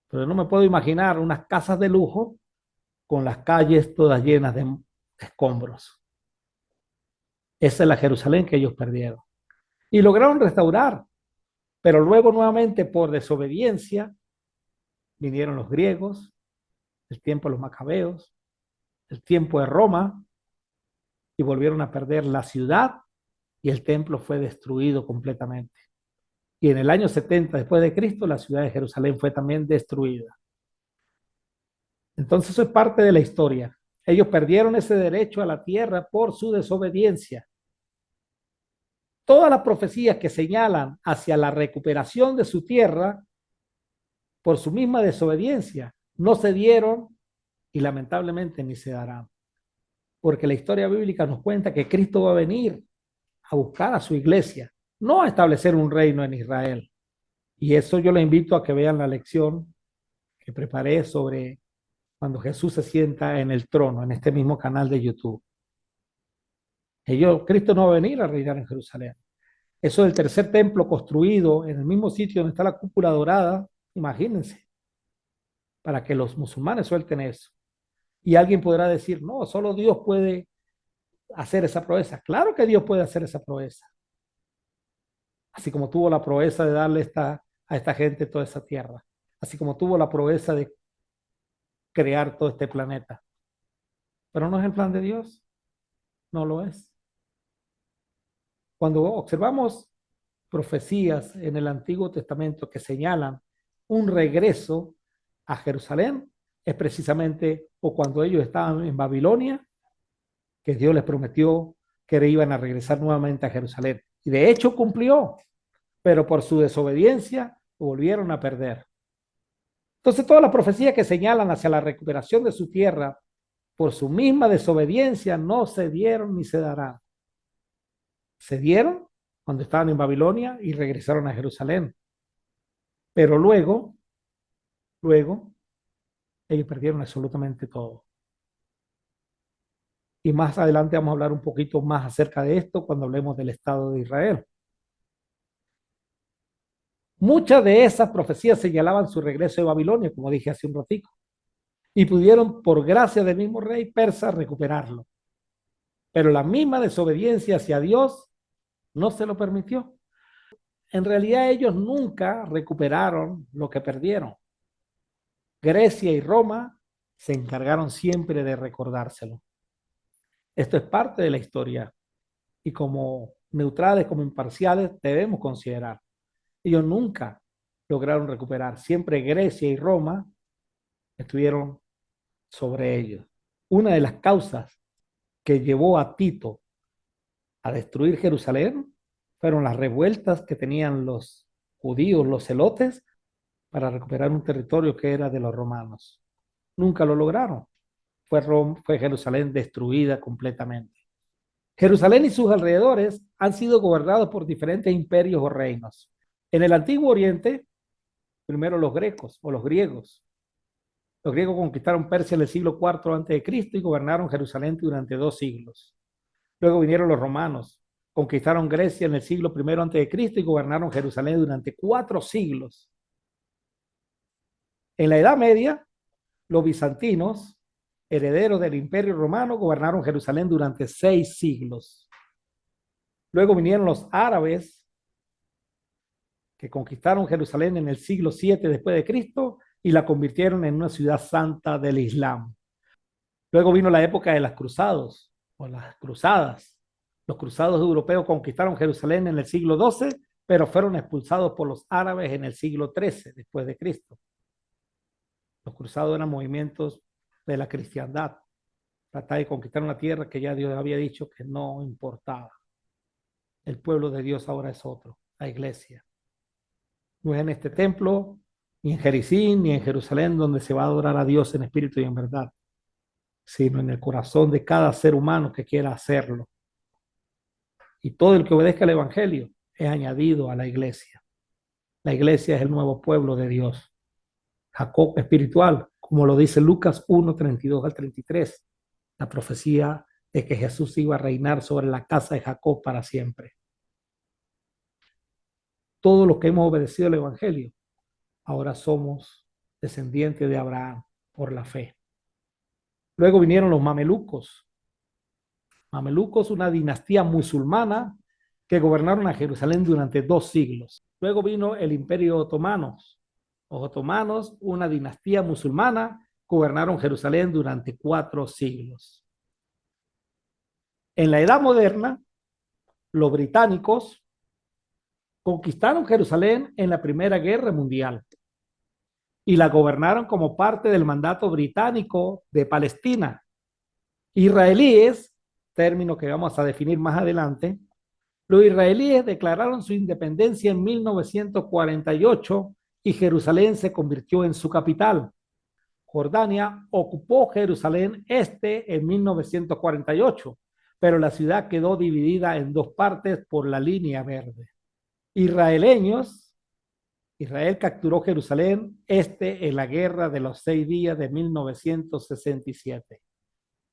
Pero no me puedo imaginar unas casas de lujo con las calles todas llenas de escombros. Esa es la Jerusalén que ellos perdieron. Y lograron restaurar, pero luego nuevamente por desobediencia vinieron los griegos, el tiempo de los macabeos, el tiempo de Roma, y volvieron a perder la ciudad y el templo fue destruido completamente. Y en el año 70 después de Cristo, la ciudad de Jerusalén fue también destruida. Entonces eso es parte de la historia. Ellos perdieron ese derecho a la tierra por su desobediencia. Todas las profecías que señalan hacia la recuperación de su tierra por su misma desobediencia no se dieron y lamentablemente ni se darán. Porque la historia bíblica nos cuenta que Cristo va a venir a buscar a su iglesia, no a establecer un reino en Israel. Y eso yo les invito a que vean la lección que preparé sobre cuando Jesús se sienta en el trono, en este mismo canal de YouTube. Cristo no va a venir a reinar en Jerusalén. Eso del tercer templo construido en el mismo sitio donde está la cúpula dorada, imagínense, para que los musulmanes suelten eso. Y alguien podrá decir, no, solo Dios puede hacer esa proeza. Claro que Dios puede hacer esa proeza. Así como tuvo la proeza de darle a esta gente toda esa tierra. Así como tuvo la proeza de crear todo este planeta. Pero no es el plan de Dios. No lo es. Cuando observamos profecías en el Antiguo Testamento que señalan un regreso a Jerusalén, es precisamente o cuando ellos estaban en Babilonia, que Dios les prometió que iban a regresar nuevamente a Jerusalén. Y de hecho cumplió, pero por su desobediencia volvieron a perder. Entonces todas las profecías que señalan hacia la recuperación de su tierra por su misma desobediencia no se dieron ni se darán. Se dieron cuando estaban en Babilonia y regresaron a Jerusalén. Pero luego, ellos perdieron absolutamente todo. Y más adelante vamos a hablar un poquito más acerca de esto cuando hablemos del Estado de Israel. Muchas de esas profecías señalaban su regreso de Babilonia, como dije hace un ratico, y pudieron, por gracia del mismo rey persa, recuperarlo. Pero la misma desobediencia hacia Dios no se lo permitió. En realidad ellos nunca recuperaron lo que perdieron. Grecia y Roma se encargaron siempre de recordárselo. Esto es parte de la historia y como neutrales, como imparciales, debemos considerar. Ellos nunca lograron recuperar. Siempre Grecia y Roma estuvieron sobre ellos. Una de las causas que llevó a Tito a destruir Jerusalén fueron las revueltas que tenían los judíos, los celotes, para recuperar un territorio que era de los romanos. Nunca lo lograron. Fue Jerusalén destruida completamente. Jerusalén y sus alrededores han sido gobernados por diferentes imperios o reinos. En el Antiguo Oriente, primero los grecos o los griegos. Los griegos conquistaron Persia en el siglo IV a.C. y gobernaron Jerusalén durante 2 siglos. Luego vinieron los romanos, conquistaron Grecia en el siglo I a.C. y gobernaron Jerusalén durante 4 siglos. En la Edad Media, los bizantinos, herederos del Imperio Romano, gobernaron Jerusalén durante 6 siglos. Luego vinieron los árabes, que conquistaron Jerusalén en el siglo VII después de Cristo y la convirtieron en una ciudad santa del Islam. Luego vino la época de las cruzados o las cruzadas. Los cruzados europeos conquistaron Jerusalén en el siglo XII, pero fueron expulsados por los árabes en el siglo XIII después de Cristo. Los cruzados eran movimientos de la cristiandad, tratar de conquistar una tierra que ya Dios había dicho que no importaba. El pueblo de Dios ahora es otro, la iglesia. No es en este templo, ni en Jericín, ni en Jerusalén, donde se va a adorar a Dios en espíritu y en verdad, sino en el corazón de cada ser humano que quiera hacerlo. Y todo el que obedezca el evangelio es añadido a la iglesia. La iglesia es el nuevo pueblo de Dios. Jacob espiritual, como lo dice Lucas 1:32-33, la profecía de que Jesús iba a reinar sobre la casa de Jacob para siempre. Todos los que hemos obedecido el evangelio, ahora somos descendientes de Abraham por la fe. Luego vinieron los mamelucos. Mamelucos, una dinastía musulmana que gobernaron a Jerusalén durante 2 siglos. Luego vino el Imperio Otomano. Los otomanos, una dinastía musulmana, gobernaron Jerusalén durante 4 siglos. En la Edad Moderna, los británicos conquistaron Jerusalén en la Primera Guerra Mundial y la gobernaron como parte del mandato británico de Palestina. Israelíes, término que vamos a definir más adelante, los israelíes declararon su independencia en 1948 y Jerusalén se convirtió en su capital. Jordania ocupó Jerusalén Este en 1948, pero la ciudad quedó dividida en 2 partes por la línea verde. Israel capturó Jerusalén Este en la Guerra de los 6 días de 1967.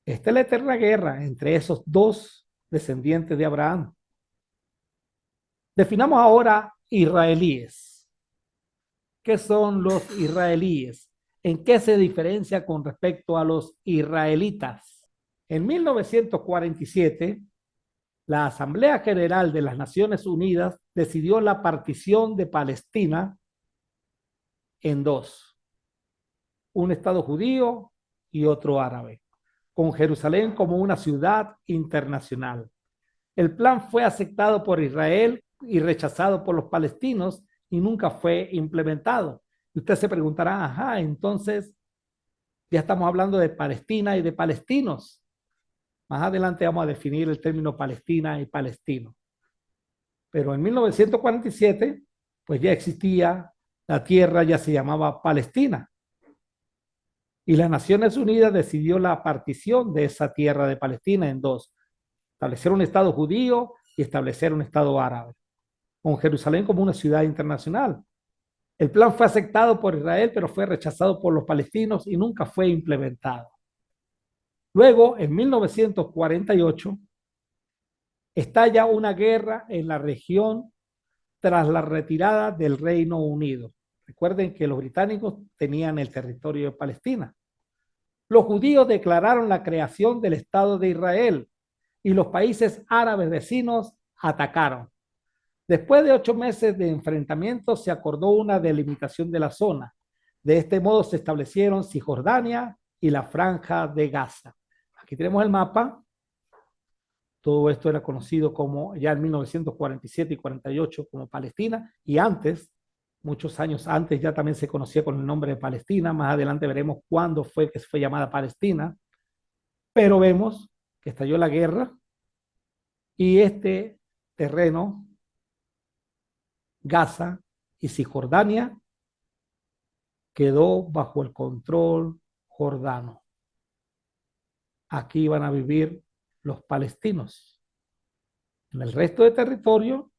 Esta es la eterna guerra entre esos dos descendientes de Abraham. Definamos ahora israelíes. ¿Qué son los israelíes? ¿En qué se diferencia con respecto a los israelitas? En 1947, la Asamblea General de las Naciones Unidas decidió la partición de Palestina en dos, un estado judío y otro árabe, con Jerusalén como una ciudad internacional. El plan fue aceptado por Israel y rechazado por los palestinos y nunca fue implementado. Y usted se preguntará, ajá, entonces ya estamos hablando de Palestina y de palestinos. Más adelante vamos a definir el término Palestina y palestino. Pero en 1947, pues ya existía, la tierra ya se llamaba Palestina. Y las Naciones Unidas decidió la partición de esa tierra de Palestina en dos. Establecer un Estado judío y establecer un Estado árabe, con Jerusalén como una ciudad internacional. El plan fue aceptado por Israel, pero fue rechazado por los palestinos y nunca fue implementado. Luego, en 1948, estalla una guerra en la región tras la retirada del Reino Unido. Recuerden que los británicos tenían el territorio de Palestina. Los judíos declararon la creación del Estado de Israel y los países árabes vecinos atacaron. Después de 8 meses de enfrentamiento, se acordó una delimitación de la zona. De este modo se establecieron Cisjordania y la Franja de Gaza. Aquí tenemos el mapa. Todo esto era conocido como ya en 1947 y 48 como Palestina, y antes, muchos años antes, ya también se conocía con el nombre de Palestina. Más adelante veremos cuándo fue que fue llamada Palestina, pero vemos que estalló la guerra y este terreno, Gaza y Cisjordania, quedó bajo el control jordano. Aquí van a vivir los palestinos. En el resto de territorio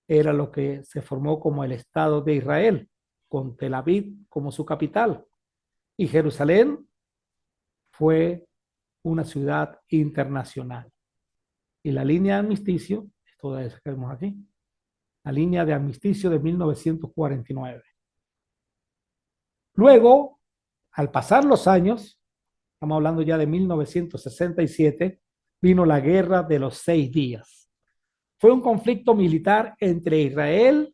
era lo que se formó como el Estado de Israel, con Tel Aviv como su capital. Y Jerusalén fue una ciudad internacional. Y la línea de armisticio, es toda esa que vemos aquí, la línea de armisticio de 1949. Luego, al pasar los años, estamos hablando ya de 1967, vino la Guerra de los 6 días. Fue un conflicto militar entre Israel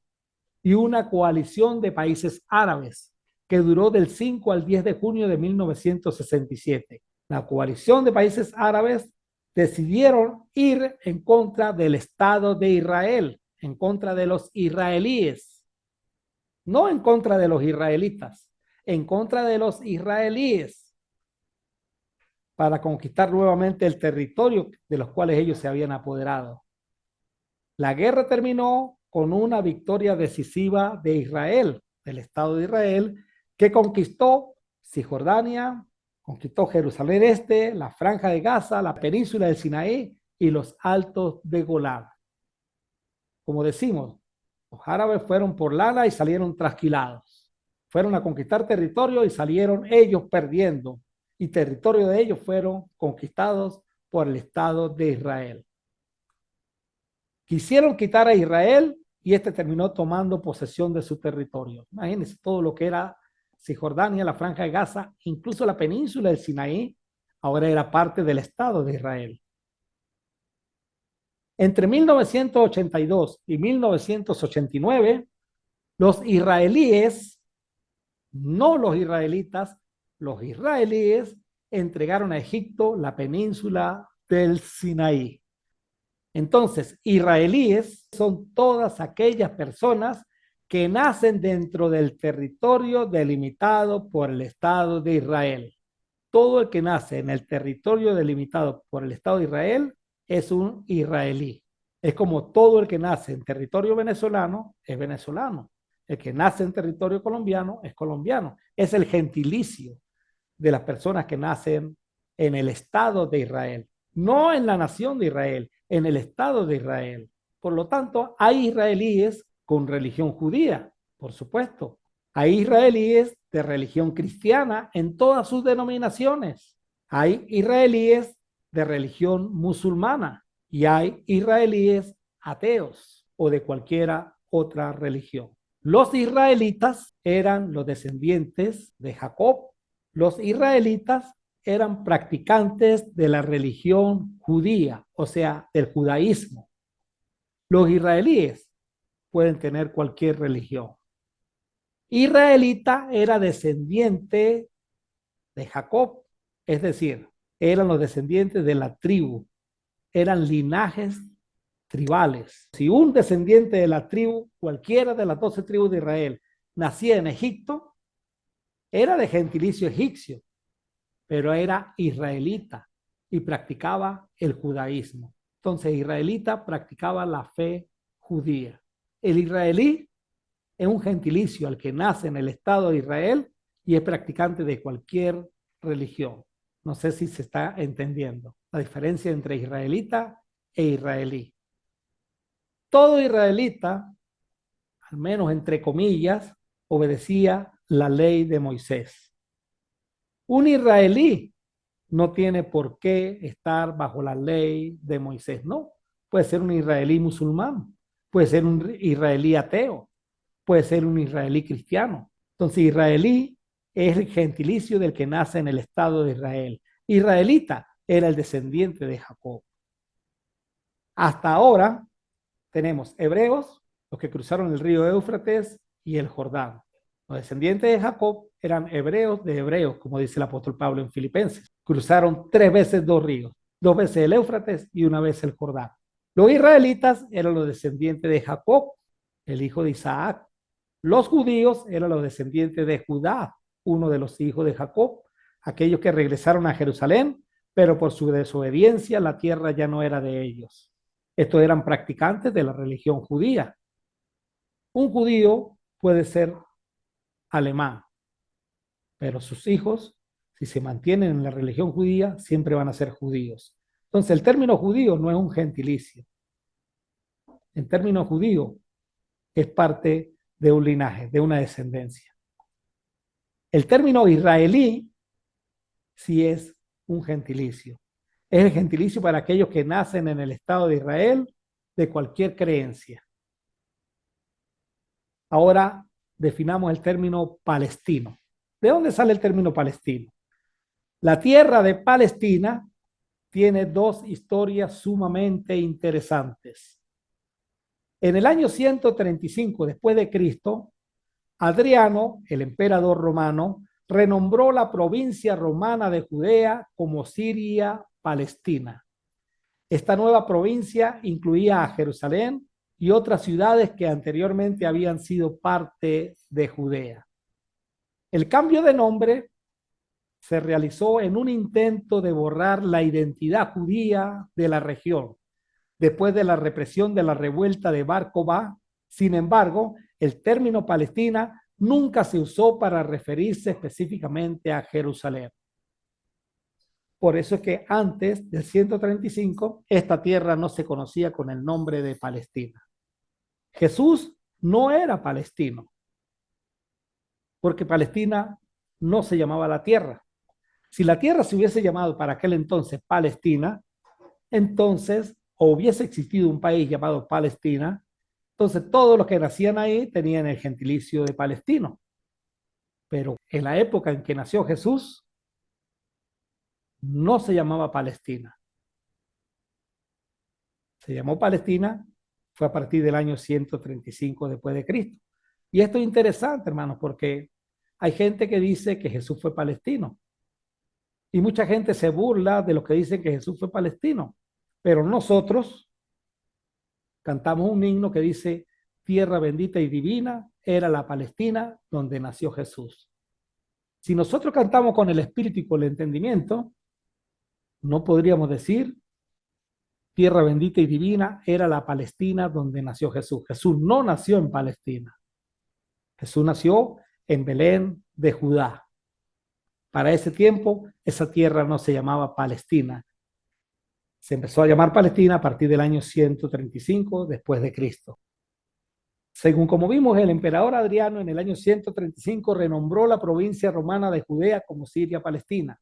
y una coalición de países árabes que duró del 5 al 10 de junio de 1967. La coalición de países árabes decidieron ir en contra del Estado de Israel, en contra de los israelíes, no en contra de los israelitas, en contra de los israelíes, para conquistar nuevamente el territorio de los cuales ellos se habían apoderado. La guerra terminó con una victoria decisiva de Israel, del Estado de Israel, que conquistó Cisjordania, conquistó Jerusalén Este, la Franja de Gaza, la península del Sinaí y los altos de Golán. Como decimos, los árabes fueron por lana y salieron trasquilados. Fueron a conquistar territorio y salieron ellos perdiendo. Y territorio de ellos fueron conquistados por el Estado de Israel. Quisieron quitar a Israel y este terminó tomando posesión de su territorio. Imagínense todo lo que era Cisjordania, la Franja de Gaza, incluso la península del Sinaí, ahora era parte del Estado de Israel. Entre 1982 y 1989, los israelíes, no los israelitas, los israelíes entregaron a Egipto la península del Sinaí. Entonces, israelíes son todas aquellas personas que nacen dentro del territorio delimitado por el Estado de Israel. Todo el que nace en el territorio delimitado por el Estado de Israel es un israelí. Es como todo el que nace en territorio venezolano es venezolano. El que nace en territorio colombiano es colombiano. Es el gentilicio de las personas que nacen en el Estado de Israel, no en la nación de Israel, en el Estado de Israel. Por lo tanto, hay israelíes con religión judía, por supuesto. Hay israelíes de religión cristiana en todas sus denominaciones. Hay israelíes de religión musulmana y hay israelíes ateos o de cualquiera otra religión. Los israelitas eran los descendientes de Jacob. Los israelitas eran practicantes de la religión judía, o sea, del judaísmo. Los israelíes pueden tener cualquier religión. Israelita era descendiente de Jacob, es decir, eran los descendientes de la tribu, eran linajes tribales. Si un descendiente de la tribu, cualquiera de las 12 tribus de Israel, nacía en Egipto, era de gentilicio egipcio, pero era israelita y practicaba el judaísmo. Entonces, israelita practicaba la fe judía. El israelí es un gentilicio al que nace en el Estado de Israel y es practicante de cualquier religión. No sé si se está entendiendo la diferencia entre israelita e israelí. Todo israelita, al menos entre comillas, obedecía la ley de Moisés. Un israelí no tiene por qué estar bajo la ley de Moisés, no. Puede ser un israelí musulmán, puede ser un israelí ateo, puede ser un israelí cristiano. Entonces, israelí es el gentilicio del que nace en el Estado de Israel. Israelita era el descendiente de Jacob. Hasta ahora tenemos hebreos, los que cruzaron el río Éufrates y el Jordán. Los descendientes de Jacob eran hebreos de hebreos, como dice el apóstol Pablo en Filipenses. Cruzaron 3 veces 2 ríos. 2 veces el Éufrates y 1 vez el Jordán. Los israelitas eran los descendientes de Jacob, el hijo de Isaac. Los judíos eran los descendientes de Judá, uno de los hijos de Jacob, aquellos que regresaron a Jerusalén, pero por su desobediencia la tierra ya no era de ellos. Estos eran practicantes de la religión judía. Un judío puede ser alemán, pero sus hijos, si se mantienen en la religión judía, siempre van a ser judíos. Entonces, el término judío no es un gentilicio. El término judío es parte de un linaje, de una descendencia. El término israelí sí es un gentilicio. Es el gentilicio para aquellos que nacen en el Estado de Israel de cualquier creencia. Ahora definamos el término palestino. ¿De dónde sale el término palestino? La tierra de Palestina tiene 2 historias sumamente interesantes. En el año 135 después de Cristo, Adriano, el emperador romano, renombró la provincia romana de Judea como Siria Palestina. Esta nueva provincia incluía a Jerusalén y otras ciudades que anteriormente habían sido parte de Judea. El cambio de nombre se realizó en un intento de borrar la identidad judía de la región, después de la represión de la revuelta de Bar Kokhba. Sin embargo, el término Palestina nunca se usó para referirse específicamente a Jerusalén. Por eso es que antes del 135, esta tierra no se conocía con el nombre de Palestina. Jesús no era palestino, porque Palestina no se llamaba la tierra. Si la tierra se hubiese llamado para aquel entonces Palestina, entonces, o hubiese existido un país llamado Palestina, entonces todos los que nacían ahí tenían el gentilicio de palestino. Pero en la época en que nació Jesús, no se llamaba Palestina. Se llamó Palestina, fue a partir del año 135 después de Cristo. Y esto es interesante, hermanos, porque hay gente que dice que Jesús fue palestino. Y mucha gente se burla de los que dicen que Jesús fue palestino. Pero nosotros cantamos un himno que dice, tierra bendita y divina era la Palestina donde nació Jesús. Si nosotros cantamos con el espíritu y con el entendimiento, no podríamos decir, tierra bendita y divina era la Palestina donde nació Jesús. Jesús no nació en Palestina. Jesús nació en Belén de Judá. Para ese tiempo, esa tierra no se llamaba Palestina. Se empezó a llamar Palestina a partir del año 135 después de Cristo. Según como vimos, el emperador Adriano en el año 135 renombró la provincia romana de Judea como Siria Palestina.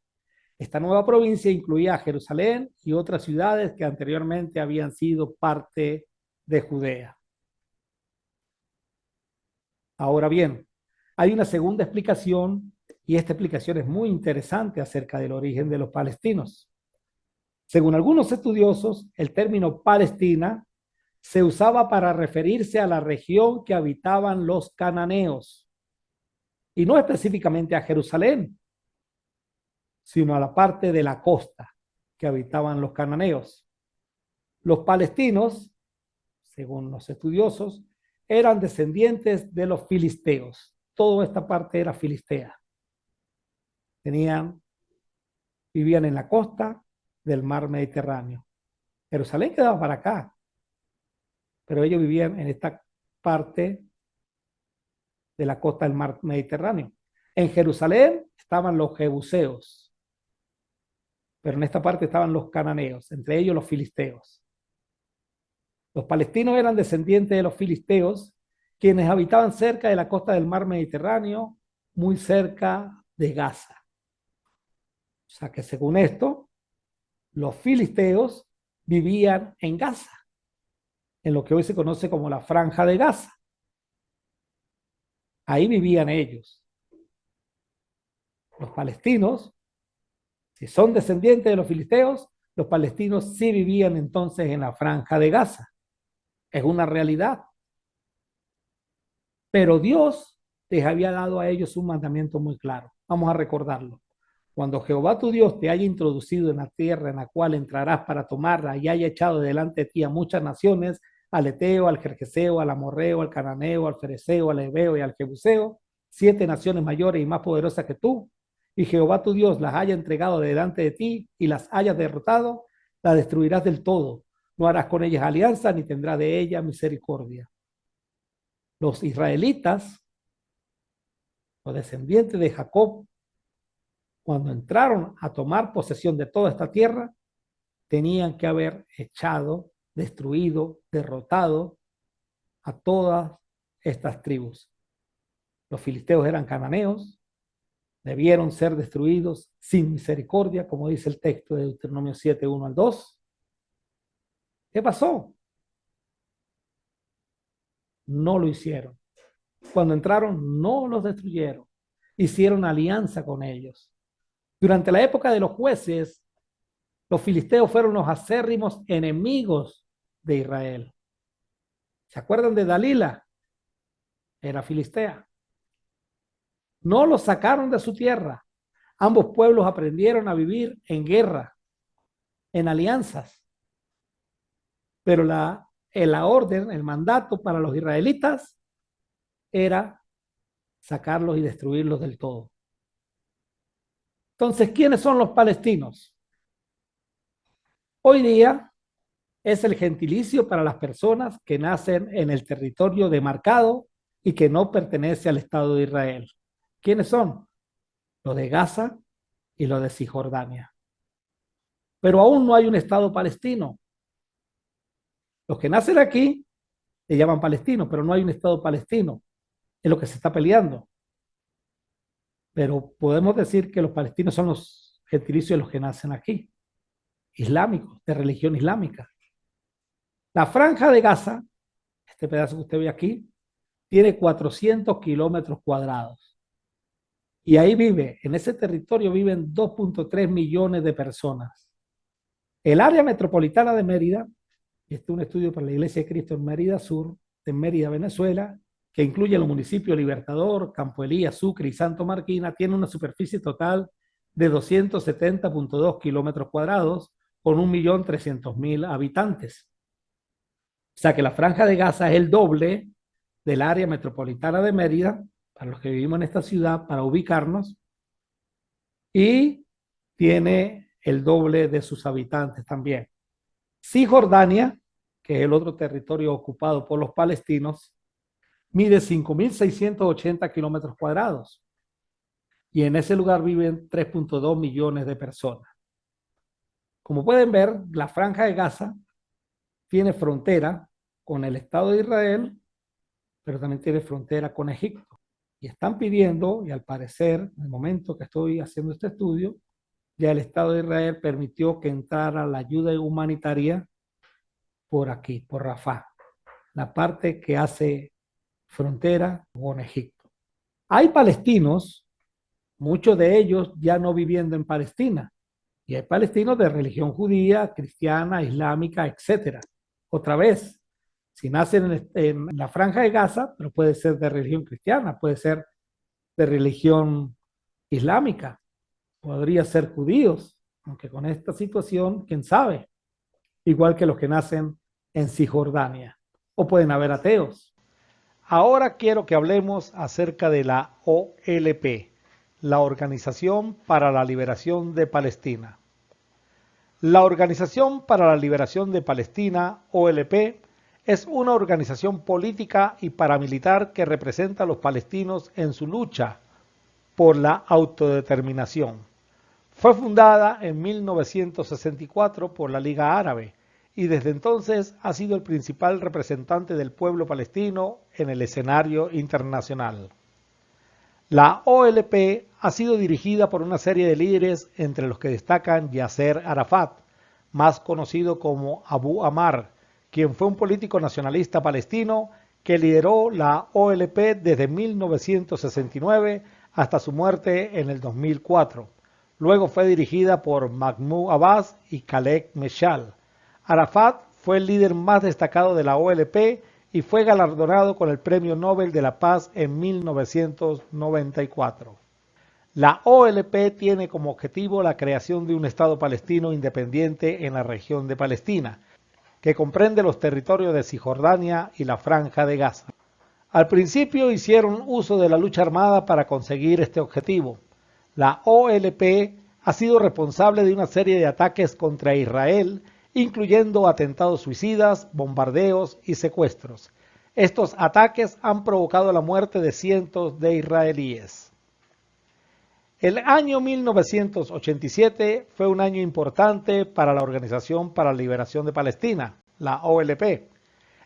Esta nueva provincia incluía a Jerusalén y otras ciudades que anteriormente habían sido parte de Judea. Ahora bien, hay una segunda explicación y esta explicación es muy interesante acerca del origen de los palestinos. Según algunos estudiosos, el término Palestina se usaba para referirse a la región que habitaban los cananeos y no específicamente a Jerusalén, sino a la parte de la costa que habitaban los cananeos. Los palestinos, según los estudiosos, eran descendientes de los filisteos. Toda esta parte era filistea. Vivían en la costa del mar Mediterráneo. Jerusalén quedaba para acá, pero ellos vivían en esta parte de la costa del mar Mediterráneo. En Jerusalén estaban los jebuseos, pero en esta parte estaban los cananeos, entre ellos los filisteos. Los palestinos eran descendientes de los filisteos, quienes habitaban cerca de la costa del mar Mediterráneo, muy cerca de Gaza. O sea que según esto, los filisteos vivían en Gaza, en lo que hoy se conoce como la Franja de Gaza. Ahí vivían ellos. Los palestinos, si son descendientes de los filisteos, los palestinos sí vivían entonces en la Franja de Gaza. Es una realidad. Pero Dios les había dado a ellos un mandamiento muy claro. Vamos a recordarlo. Cuando Jehová tu Dios te haya introducido en la tierra en la cual entrarás para tomarla y haya echado delante de ti a muchas naciones, al Eteo, al Jerjeseo, al Amorreo, al Cananeo, al Fereceo, al Heveo y al Jebuseo, 7 naciones mayores y más poderosas que tú, y Jehová tu Dios las haya entregado delante de ti y las hayas derrotado, las destruirás del todo. No harás con ellas alianza ni tendrás de ellas misericordia. Los israelitas, los descendientes de Jacob, cuando entraron a tomar posesión de toda esta tierra, tenían que haber echado, destruido, derrotado a todas estas tribus. Los filisteos eran cananeos, debieron ser destruidos sin misericordia, como dice el texto de Deuteronomio 7, 1 al 2. ¿Qué pasó? No lo hicieron. Cuando entraron, no los destruyeron. Hicieron alianza con ellos. Durante la época de los jueces, los filisteos fueron los acérrimos enemigos de Israel. ¿Se acuerdan de Dalila? Era filistea. No los sacaron de su tierra. Ambos pueblos aprendieron a vivir en guerra, en alianzas. Pero la orden, el mandato para los israelitas era sacarlos y destruirlos del todo. Entonces, ¿quiénes son los palestinos? Hoy día es el gentilicio para las personas que nacen en el territorio demarcado y que no pertenece al Estado de Israel. ¿Quiénes son? Los de Gaza y los de Cisjordania. Pero aún no hay un Estado palestino. Los que nacen aquí le llaman palestinos, pero no hay un Estado palestino. Es lo que se está peleando. Pero podemos decir que los palestinos son los gentilicios de los que nacen aquí, islámicos, de religión islámica. La franja de Gaza, este pedazo que usted ve aquí, tiene 400 kilómetros cuadrados. Y ahí vive, en ese territorio viven 2.3 millones de personas. El área metropolitana de Mérida, y este es un estudio para la Iglesia de Cristo en Mérida Sur, en Mérida, Venezuela, que incluye los municipios Libertador, Campo Elías, Sucre y Santo Marquina, tiene una superficie total de 270.2 kilómetros cuadrados con 1.300.000 habitantes. O sea que la franja de Gaza es el doble del área metropolitana de Mérida, para los que vivimos en esta ciudad, para ubicarnos, y tiene el doble de sus habitantes también. Cisjordania, que es el otro territorio ocupado por los palestinos, mide 5.680 kilómetros cuadrados y en ese lugar viven 3.2 millones de personas. Como pueden ver, la franja de Gaza tiene frontera con el Estado de Israel, pero también tiene frontera con Egipto. Y están pidiendo, y al parecer, en el momento que estoy haciendo este estudio, ya el Estado de Israel permitió que entrara la ayuda humanitaria por aquí, por Rafah, la parte que hace frontera con Egipto. Hay palestinos, muchos de ellos ya no viviendo en Palestina, y hay palestinos de religión judía, cristiana, islámica, etcétera. Otra vez, si nacen en la franja de Gaza, pero puede ser de religión cristiana, puede ser de religión islámica, podría ser judíos, aunque con esta situación, quién sabe, igual que los que nacen en Cisjordania, o pueden haber ateos. Ahora quiero que hablemos acerca de la OLP, la Organización para la Liberación de Palestina. La Organización para la Liberación de Palestina, OLP, es una organización política y paramilitar que representa a los palestinos en su lucha por la autodeterminación. Fue fundada en 1964 por la Liga Árabe y desde entonces ha sido el principal representante del pueblo palestino en el escenario internacional. La OLP ha sido dirigida por una serie de líderes entre los que destacan Yasser Arafat, más conocido como Abu Ammar, quien fue un político nacionalista palestino que lideró la OLP desde 1969 hasta su muerte en el 2004. Luego fue dirigida por Mahmoud Abbas y Khaled Meshal. Arafat fue el líder más destacado de la OLP y fue galardonado con el Premio Nobel de la Paz en 1994. La OLP tiene como objetivo la creación de un Estado palestino independiente en la región de Palestina, que comprende los territorios de Cisjordania y la Franja de Gaza. Al principio hicieron uso de la lucha armada para conseguir este objetivo. La OLP ha sido responsable de una serie de ataques contra Israel, incluyendo atentados suicidas, bombardeos y secuestros. Estos ataques han provocado la muerte de cientos de israelíes. El año 1987 fue un año importante para la Organización para la Liberación de Palestina, la OLP.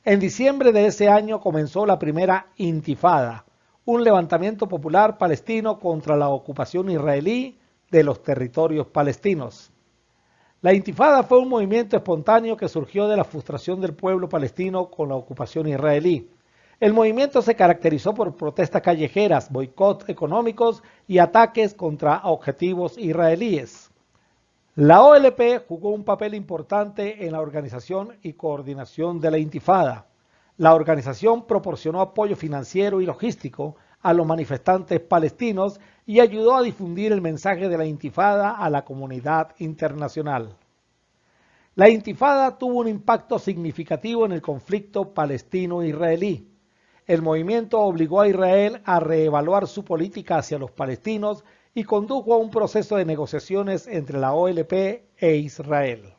En diciembre de ese año comenzó la primera Intifada, un levantamiento popular palestino contra la ocupación israelí de los territorios palestinos. La Intifada fue un movimiento espontáneo que surgió de la frustración del pueblo palestino con la ocupación israelí. El movimiento se caracterizó por protestas callejeras, boicots económicos y ataques contra objetivos israelíes. La OLP jugó un papel importante en la organización y coordinación de la Intifada. La organización proporcionó apoyo financiero y logístico a los manifestantes palestinos y ayudó a difundir el mensaje de la Intifada a la comunidad internacional. La Intifada tuvo un impacto significativo en el conflicto palestino-israelí. El movimiento obligó a Israel a reevaluar su política hacia los palestinos y condujo a un proceso de negociaciones entre la OLP e Israel.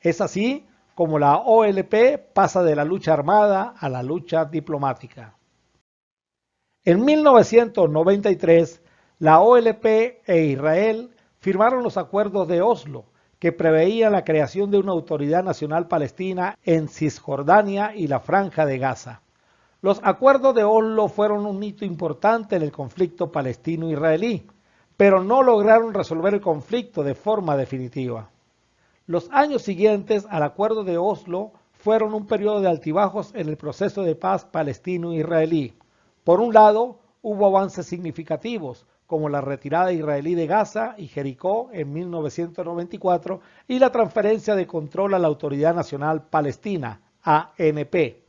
Es así como la OLP pasa de la lucha armada a la lucha diplomática. En 1993, la OLP e Israel firmaron los acuerdos de Oslo, que preveían la creación de una autoridad nacional palestina en Cisjordania y la Franja de Gaza. Los acuerdos de Oslo fueron un hito importante en el conflicto palestino-israelí, pero no lograron resolver el conflicto de forma definitiva. Los años siguientes al acuerdo de Oslo fueron un periodo de altibajos en el proceso de paz palestino-israelí. Por un lado, hubo avances significativos, como la retirada israelí de Gaza y Jericó en 1994 y la transferencia de control a la Autoridad Nacional Palestina, ANP.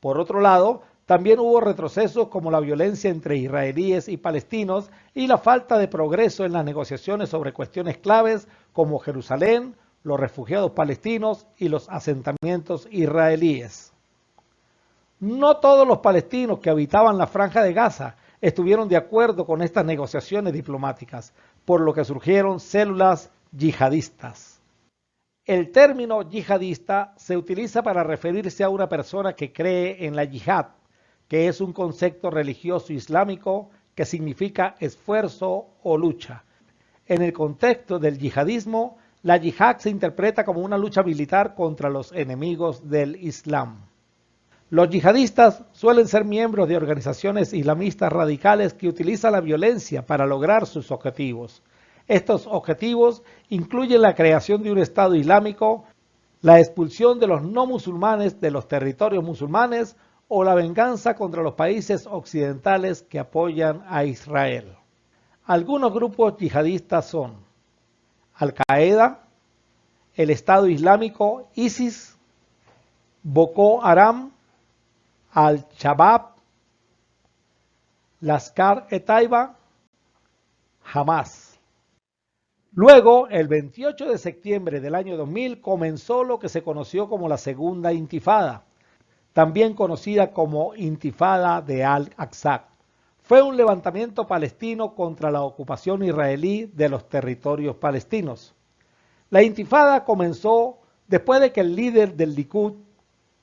Por otro lado, también hubo retrocesos como la violencia entre israelíes y palestinos y la falta de progreso en las negociaciones sobre cuestiones claves como Jerusalén, los refugiados palestinos y los asentamientos israelíes. No todos los palestinos que habitaban la Franja de Gaza estuvieron de acuerdo con estas negociaciones diplomáticas, por lo que surgieron células yihadistas. El término yihadista se utiliza para referirse a una persona que cree en la yihad, que es un concepto religioso islámico que significa esfuerzo o lucha. En el contexto del yihadismo, la yihad se interpreta como una lucha militar contra los enemigos del Islam. Los yihadistas suelen ser miembros de organizaciones islamistas radicales que utilizan la violencia para lograr sus objetivos. Estos objetivos incluyen la creación de un Estado islámico, la expulsión de los no musulmanes de los territorios musulmanes o la venganza contra los países occidentales que apoyan a Israel. Algunos grupos yihadistas son Al-Qaeda, el Estado Islámico, ISIS, Boko Haram, Al-Shabaab, Lashkar-e-Taiba, Hamas. Luego, el 28 de septiembre del año 2000, comenzó lo que se conoció como la Segunda Intifada, también conocida como Intifada de Al-Aqsa. Fue un levantamiento palestino contra la ocupación israelí de los territorios palestinos. La Intifada comenzó después de que el líder del Likud,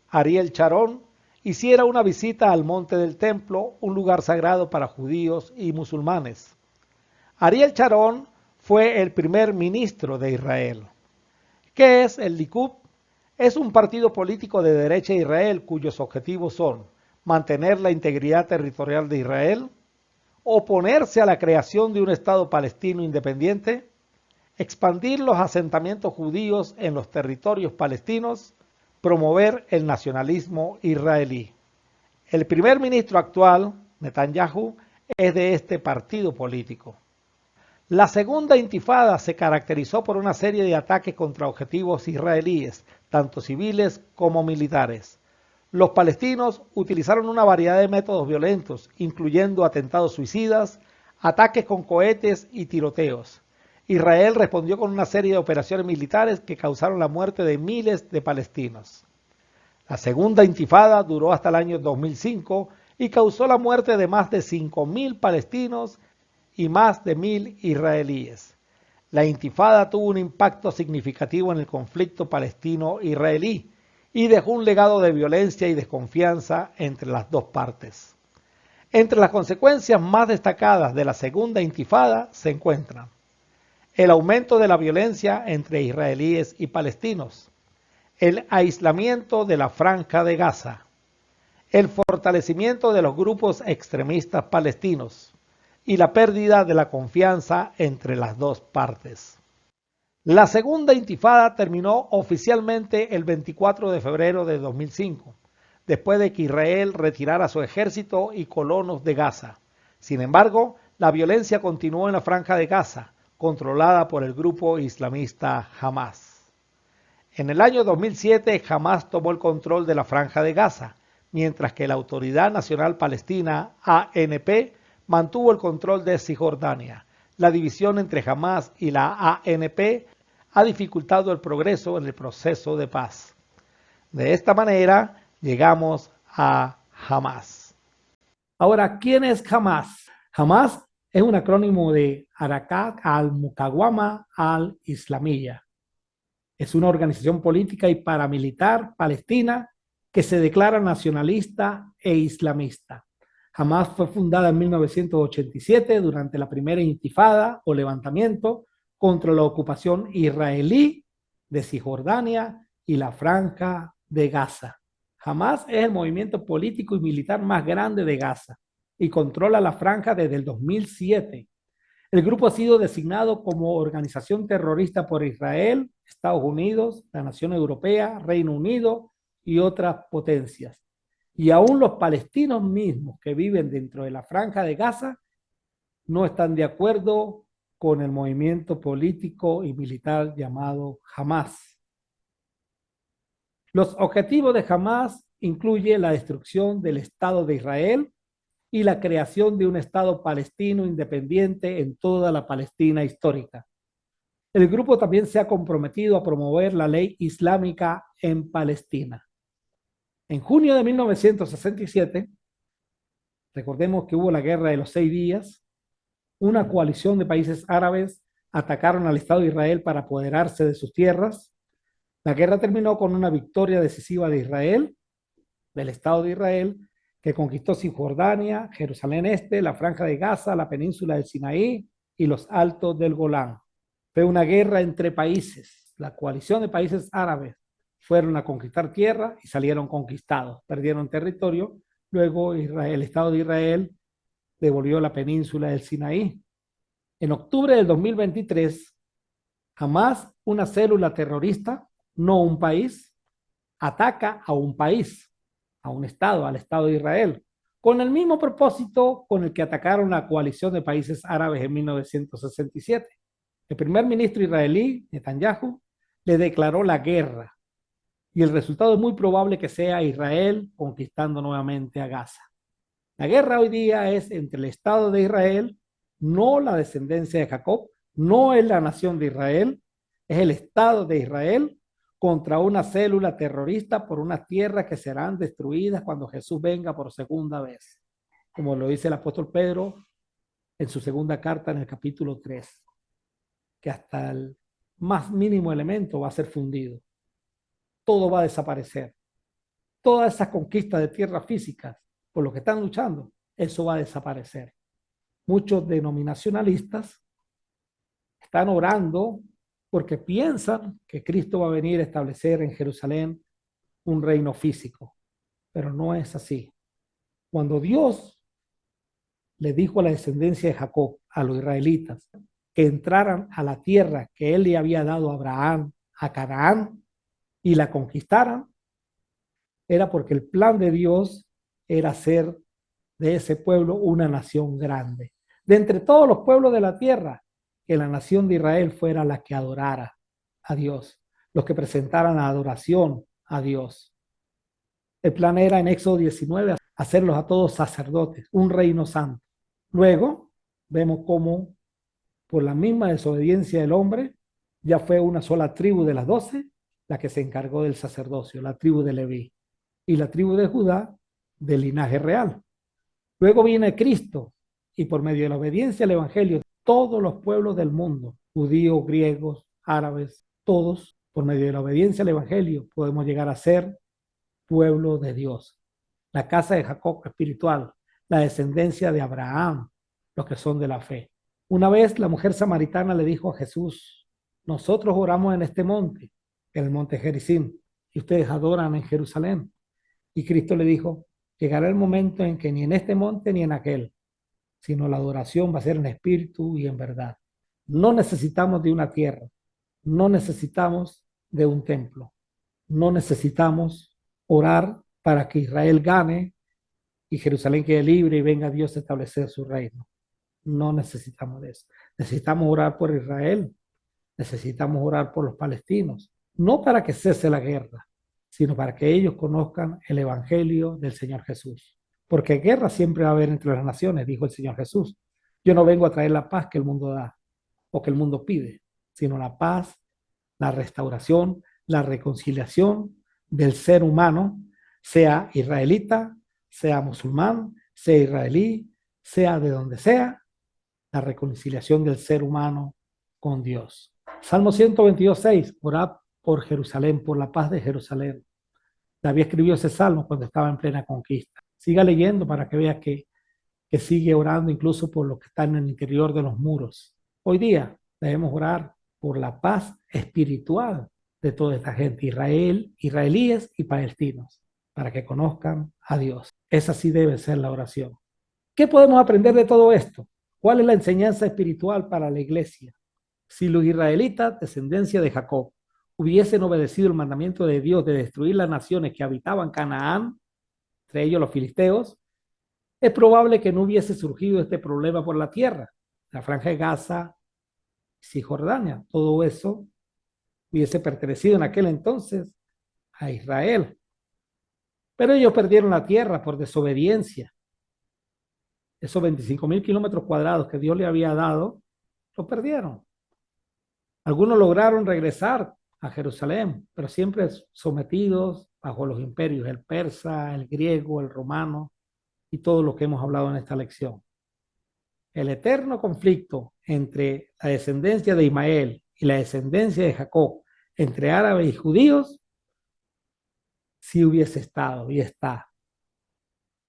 Ariel Sharon, hiciera una visita al Monte del Templo, un lugar sagrado para judíos y musulmanes. Ariel Sharon fue el primer ministro de Israel. ¿Qué es el Likud? Es un partido político de derecha de Israel cuyos objetivos son mantener la integridad territorial de Israel, oponerse a la creación de un Estado palestino independiente, expandir los asentamientos judíos en los territorios palestinos, promover el nacionalismo israelí. El primer ministro actual, Netanyahu, es de este partido político. La Segunda Intifada se caracterizó por una serie de ataques contra objetivos israelíes, tanto civiles como militares. Los palestinos utilizaron una variedad de métodos violentos, incluyendo atentados suicidas, ataques con cohetes y tiroteos. Israel respondió con una serie de operaciones militares que causaron la muerte de miles de palestinos. La segunda intifada duró hasta el año 2005 y causó la muerte de más de 5.000 palestinos y más de 1.000 israelíes. La intifada tuvo un impacto significativo en el conflicto palestino-israelí y dejó un legado de violencia y desconfianza entre las dos partes. Entre las consecuencias más destacadas de la segunda intifada se encuentran el aumento de la violencia entre israelíes y palestinos, el aislamiento de la Franja de Gaza, el fortalecimiento de los grupos extremistas palestinos y la pérdida de la confianza entre las dos partes. La segunda intifada terminó oficialmente el 24 de febrero de 2005, después de que Israel retirara su ejército y colonos de Gaza. Sin embargo, la violencia continuó en la Franja de Gaza, controlada por el grupo islamista Hamas. En el año 2007, Hamas tomó el control de la Franja de Gaza, mientras que la Autoridad Nacional Palestina, ANP, mantuvo el control de Cisjordania. La división entre Hamas y la ANP ha dificultado el progreso en el proceso de paz. De esta manera, llegamos a Hamas. Ahora, ¿quién es Hamas? Hamas es un acrónimo de Harakat al-Muqawama al-Islamiyya. Es una organización política y paramilitar palestina que se declara nacionalista e islamista. Hamas fue fundada en 1987 durante la primera intifada o levantamiento contra la ocupación israelí de Cisjordania y la Franja de Gaza. Hamas es el movimiento político y militar más grande de Gaza y controla la franja desde el 2007. El grupo ha sido designado como organización terrorista por Israel, Estados Unidos, la Nación Europea, Reino Unido y otras potencias. Y aún los palestinos mismos que viven dentro de la franja de Gaza no están de acuerdo con el movimiento político y militar llamado Hamas. Los objetivos de Hamas incluyen la destrucción del Estado de Israel y la creación de un Estado palestino independiente en toda la Palestina histórica. El grupo también se ha comprometido a promover la ley islámica en Palestina. En junio de 1967, recordemos que hubo la Guerra de los 6 días, una coalición de países árabes atacaron al Estado de Israel para apoderarse de sus tierras. La guerra terminó con una victoria decisiva de Israel, del Estado de Israel, que conquistó Cisjordania, Jerusalén Este, la Franja de Gaza, la península del Sinaí y los altos del Golán. Fue una guerra entre países. La coalición de países árabes fueron a conquistar tierra y salieron conquistados, perdieron territorio. Luego Israel, el Estado de Israel devolvió la península del Sinaí. En octubre del 2023, Hamas, una célula terrorista, no un país, ataca a un país, a un Estado, al Estado de Israel, con el mismo propósito con el que atacaron la coalición de países árabes en 1967. El primer ministro israelí, Netanyahu, le declaró la guerra y el resultado es muy probable que sea Israel conquistando nuevamente a Gaza. La guerra hoy día es entre el Estado de Israel, no la descendencia de Jacob, no es la nación de Israel, es el Estado de Israel contra una célula terrorista por unas tierras que serán destruidas cuando Jesús venga por segunda vez, como lo dice el apóstol Pedro en su segunda carta en el capítulo 3, que hasta el más mínimo elemento va a ser fundido. Todo va a desaparecer. Todas esas conquistas de tierras físicas por lo que están luchando, eso va a desaparecer. Muchos denominacionalistas están orando porque piensan que Cristo va a venir a establecer en Jerusalén un reino físico, pero no es así. Cuando Dios le dijo a la descendencia de Jacob, a los israelitas, que entraran a la tierra que él le había dado a Abraham, a Canaán, y la conquistaran, era porque el plan de Dios era hacer de ese pueblo una nación grande. De entre todos los pueblos de la tierra, que la nación de Israel fuera la que adorara a Dios, los que presentaran la adoración a Dios. El plan era en Éxodo 19 hacerlos a todos sacerdotes, un reino santo. Luego, vemos cómo por la misma desobediencia del hombre, ya fue una sola tribu de las 12 la que se encargó del sacerdocio, la tribu de Leví, y la tribu de Judá del linaje real. Luego viene Cristo, y por medio de la obediencia al Evangelio, todos los pueblos del mundo, judíos, griegos, árabes, todos, por medio de la obediencia al Evangelio, podemos llegar a ser pueblo de Dios. La casa de Jacob espiritual, la descendencia de Abraham, los que son de la fe. Una vez la mujer samaritana le dijo a Jesús, nosotros oramos en este monte, en el monte Gerizim, y ustedes adoran en Jerusalén. Y Cristo le dijo, llegará el momento en que ni en este monte ni en aquel, sino la adoración va a ser en espíritu y en verdad. No necesitamos de una tierra, no necesitamos de un templo, no necesitamos orar para que Israel gane y Jerusalén quede libre y venga Dios a establecer su reino. No necesitamos de eso. Necesitamos orar por Israel, necesitamos orar por los palestinos, no para que cese la guerra, sino para que ellos conozcan el evangelio del Señor Jesús. Porque guerra siempre va a haber entre las naciones, dijo el Señor Jesús. Yo no vengo a traer la paz que el mundo da o que el mundo pide, sino la paz, la restauración, la reconciliación del ser humano, sea israelita, sea musulmán, sea israelí, sea de donde sea, la reconciliación del ser humano con Dios. Salmo 122:6, orad por Jerusalén, por la paz de Jerusalén. David escribió ese salmo cuando estaba en plena conquista. Siga leyendo para que vea que sigue orando incluso por los que están en el interior de los muros. Hoy día debemos orar por la paz espiritual de toda esta gente, Israel, israelíes y palestinos, para que conozcan a Dios. Esa sí debe ser la oración. ¿Qué podemos aprender de todo esto? ¿Cuál es la enseñanza espiritual para la iglesia? Si los israelitas, descendencia de Jacob, hubiesen obedecido el mandamiento de Dios de destruir las naciones que habitaban Canaán, entre ellos los filisteos, es probable que no hubiese surgido este problema por la tierra. La franja de Gaza, Cisjordania, todo eso hubiese pertenecido en aquel entonces a Israel. Pero ellos perdieron la tierra por desobediencia. Esos 25,000 kilómetros cuadrados que Dios le había dado, lo perdieron. Algunos lograron regresar a Jerusalén, pero siempre sometidos bajo los imperios, el persa, el griego, el romano y todo lo que hemos hablado en esta lección. El eterno conflicto entre la descendencia de Ismael y la descendencia de Jacob, entre árabes y judíos, sí hubiese estado y está.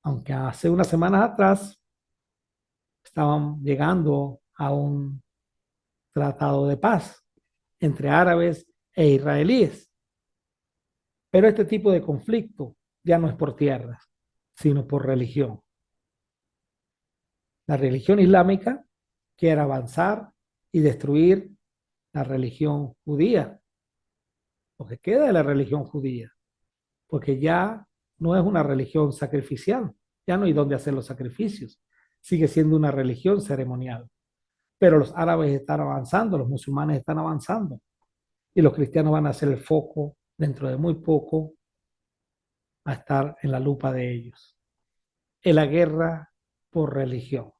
Aunque hace unas semanas atrás estaban llegando a un tratado de paz entre árabes e israelíes. Pero este tipo de conflicto ya no es por tierra, sino por religión. La religión islámica quiere avanzar y destruir la religión judía, lo que queda de la religión judía, porque ya no es una religión sacrificial, ya no hay donde hacer los sacrificios, sigue siendo una religión ceremonial. Pero los árabes están avanzando, los musulmanes están avanzando, y los cristianos van a ser el foco dentro de muy poco a estar en la lupa de ellos. En la guerra por religión.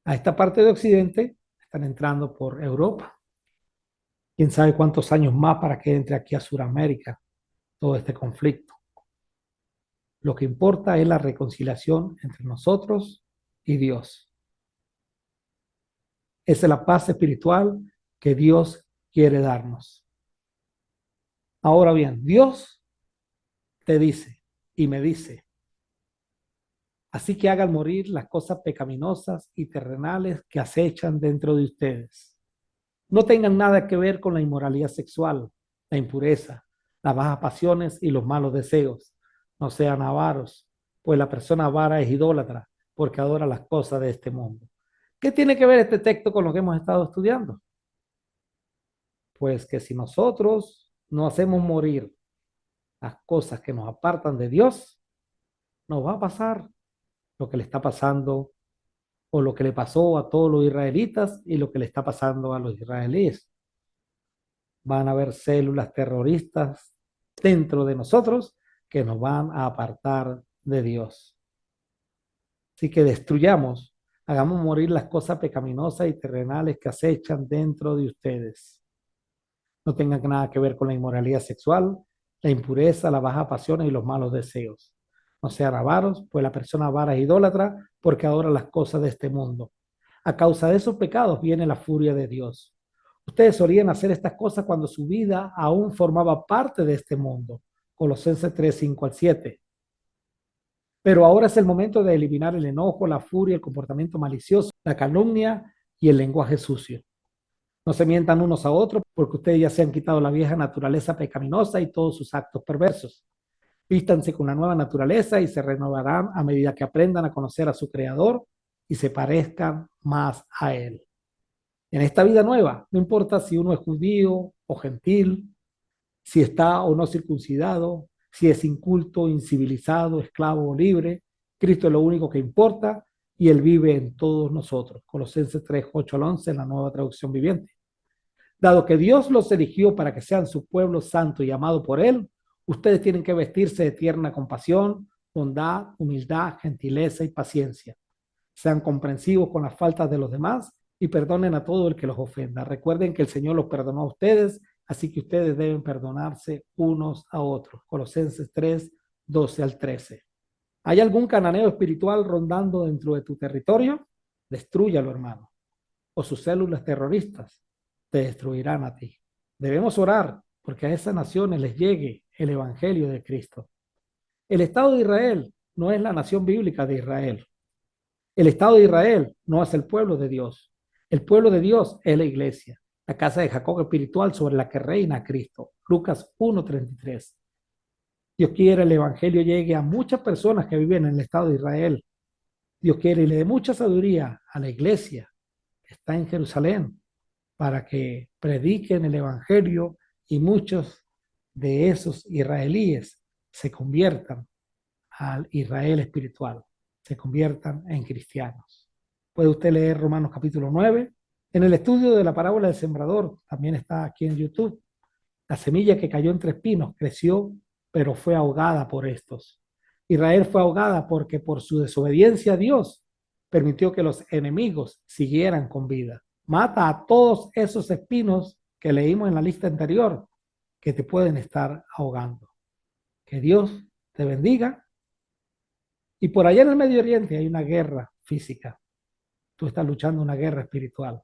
A esta parte de Occidente están entrando por Europa. Quién sabe cuántos años más para que entre aquí a Sudamérica todo este conflicto. Lo que importa es la reconciliación entre nosotros y Dios. Esa es la paz espiritual que Dios quiere darnos. Ahora bien, Dios te dice y me dice, así que hagan morir las cosas pecaminosas y terrenales que acechan dentro de ustedes. No tengan nada que ver con la inmoralidad sexual, la impureza, las bajas pasiones y los malos deseos. No sean avaros, pues la persona avara es idólatra, porque adora las cosas de este mundo. ¿Qué tiene que ver este texto con lo que hemos estado estudiando? Pues que si nosotros no hacemos morir las cosas que nos apartan de Dios, nos va a pasar lo que le está pasando o lo que le pasó a todos los israelitas y lo que le está pasando a los israelíes. Van a haber células terroristas dentro de nosotros que nos van a apartar de Dios. Así que destruyamos Hagamos morir las cosas pecaminosas y terrenales que acechan dentro de ustedes. No tengan nada que ver con la inmoralidad sexual, la impureza, las bajas pasiones y los malos deseos. No sean avaros, pues la persona avara es idólatra porque adora las cosas de este mundo. A causa de esos pecados viene la furia de Dios. Ustedes solían hacer estas cosas cuando su vida aún formaba parte de este mundo. Colosenses 3, 5 al 7. Pero ahora es el momento de eliminar el enojo, la furia, el comportamiento malicioso, la calumnia y el lenguaje sucio. No se mientan unos a otros porque ustedes ya se han quitado la vieja naturaleza pecaminosa y todos sus actos perversos. Vístanse con la nueva naturaleza y se renovarán a medida que aprendan a conocer a su Creador y se parezcan más a Él. En esta vida nueva, no importa si uno es judío o gentil, si está o no circuncidado, si es inculto, incivilizado, esclavo o libre, Cristo es lo único que importa y Él vive en todos nosotros. Colosenses 3, 8 al 11, en la nueva traducción viviente. Dado que Dios los eligió para que sean su pueblo santo y amado por Él, ustedes tienen que vestirse de tierna compasión, bondad, humildad, gentileza y paciencia. Sean comprensivos con las faltas de los demás y perdonen a todo el que los ofenda. Recuerden que el Señor los perdonó a ustedes, así que ustedes deben perdonarse unos a otros. Colosenses 3, 12 al 13. ¿Hay algún cananeo espiritual rondando dentro de tu territorio? Destrúyalo, hermano. O sus células terroristas te destruirán a ti. Debemos orar porque a esas naciones les llegue el evangelio de Cristo. El Estado de Israel no es la nación bíblica de Israel. El Estado de Israel no es el pueblo de Dios. El pueblo de Dios es la iglesia, la casa de Jacob espiritual sobre la que reina Cristo. Lucas 1:33. Dios quiere el evangelio llegue a muchas personas que viven en el Estado de Israel. Dios quiere y le dé mucha sabiduría a la iglesia que está en Jerusalén para que prediquen el evangelio y muchos de esos israelíes se conviertan al Israel espiritual, se conviertan en cristianos. Puede usted leer Romanos capítulo 9. En el estudio de la parábola del sembrador, también está aquí en YouTube, la semilla que cayó entre espinos creció, pero fue ahogada por estos. Israel fue ahogada porque por su desobediencia a Dios permitió que los enemigos siguieran con vida. Mata a todos esos espinos que leímos en la lista anterior que te pueden estar ahogando. Que Dios te bendiga. Y por allá en el Medio Oriente hay una guerra física. Tú estás luchando una guerra espiritual,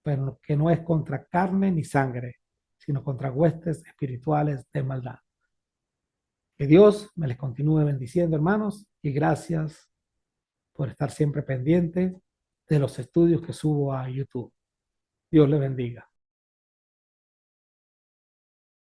pero que no es contra carne ni sangre, sino contra huestes espirituales de maldad. Que Dios me les continúe bendiciendo, hermanos, y gracias por estar siempre pendientes de los estudios que subo a YouTube. Dios les bendiga.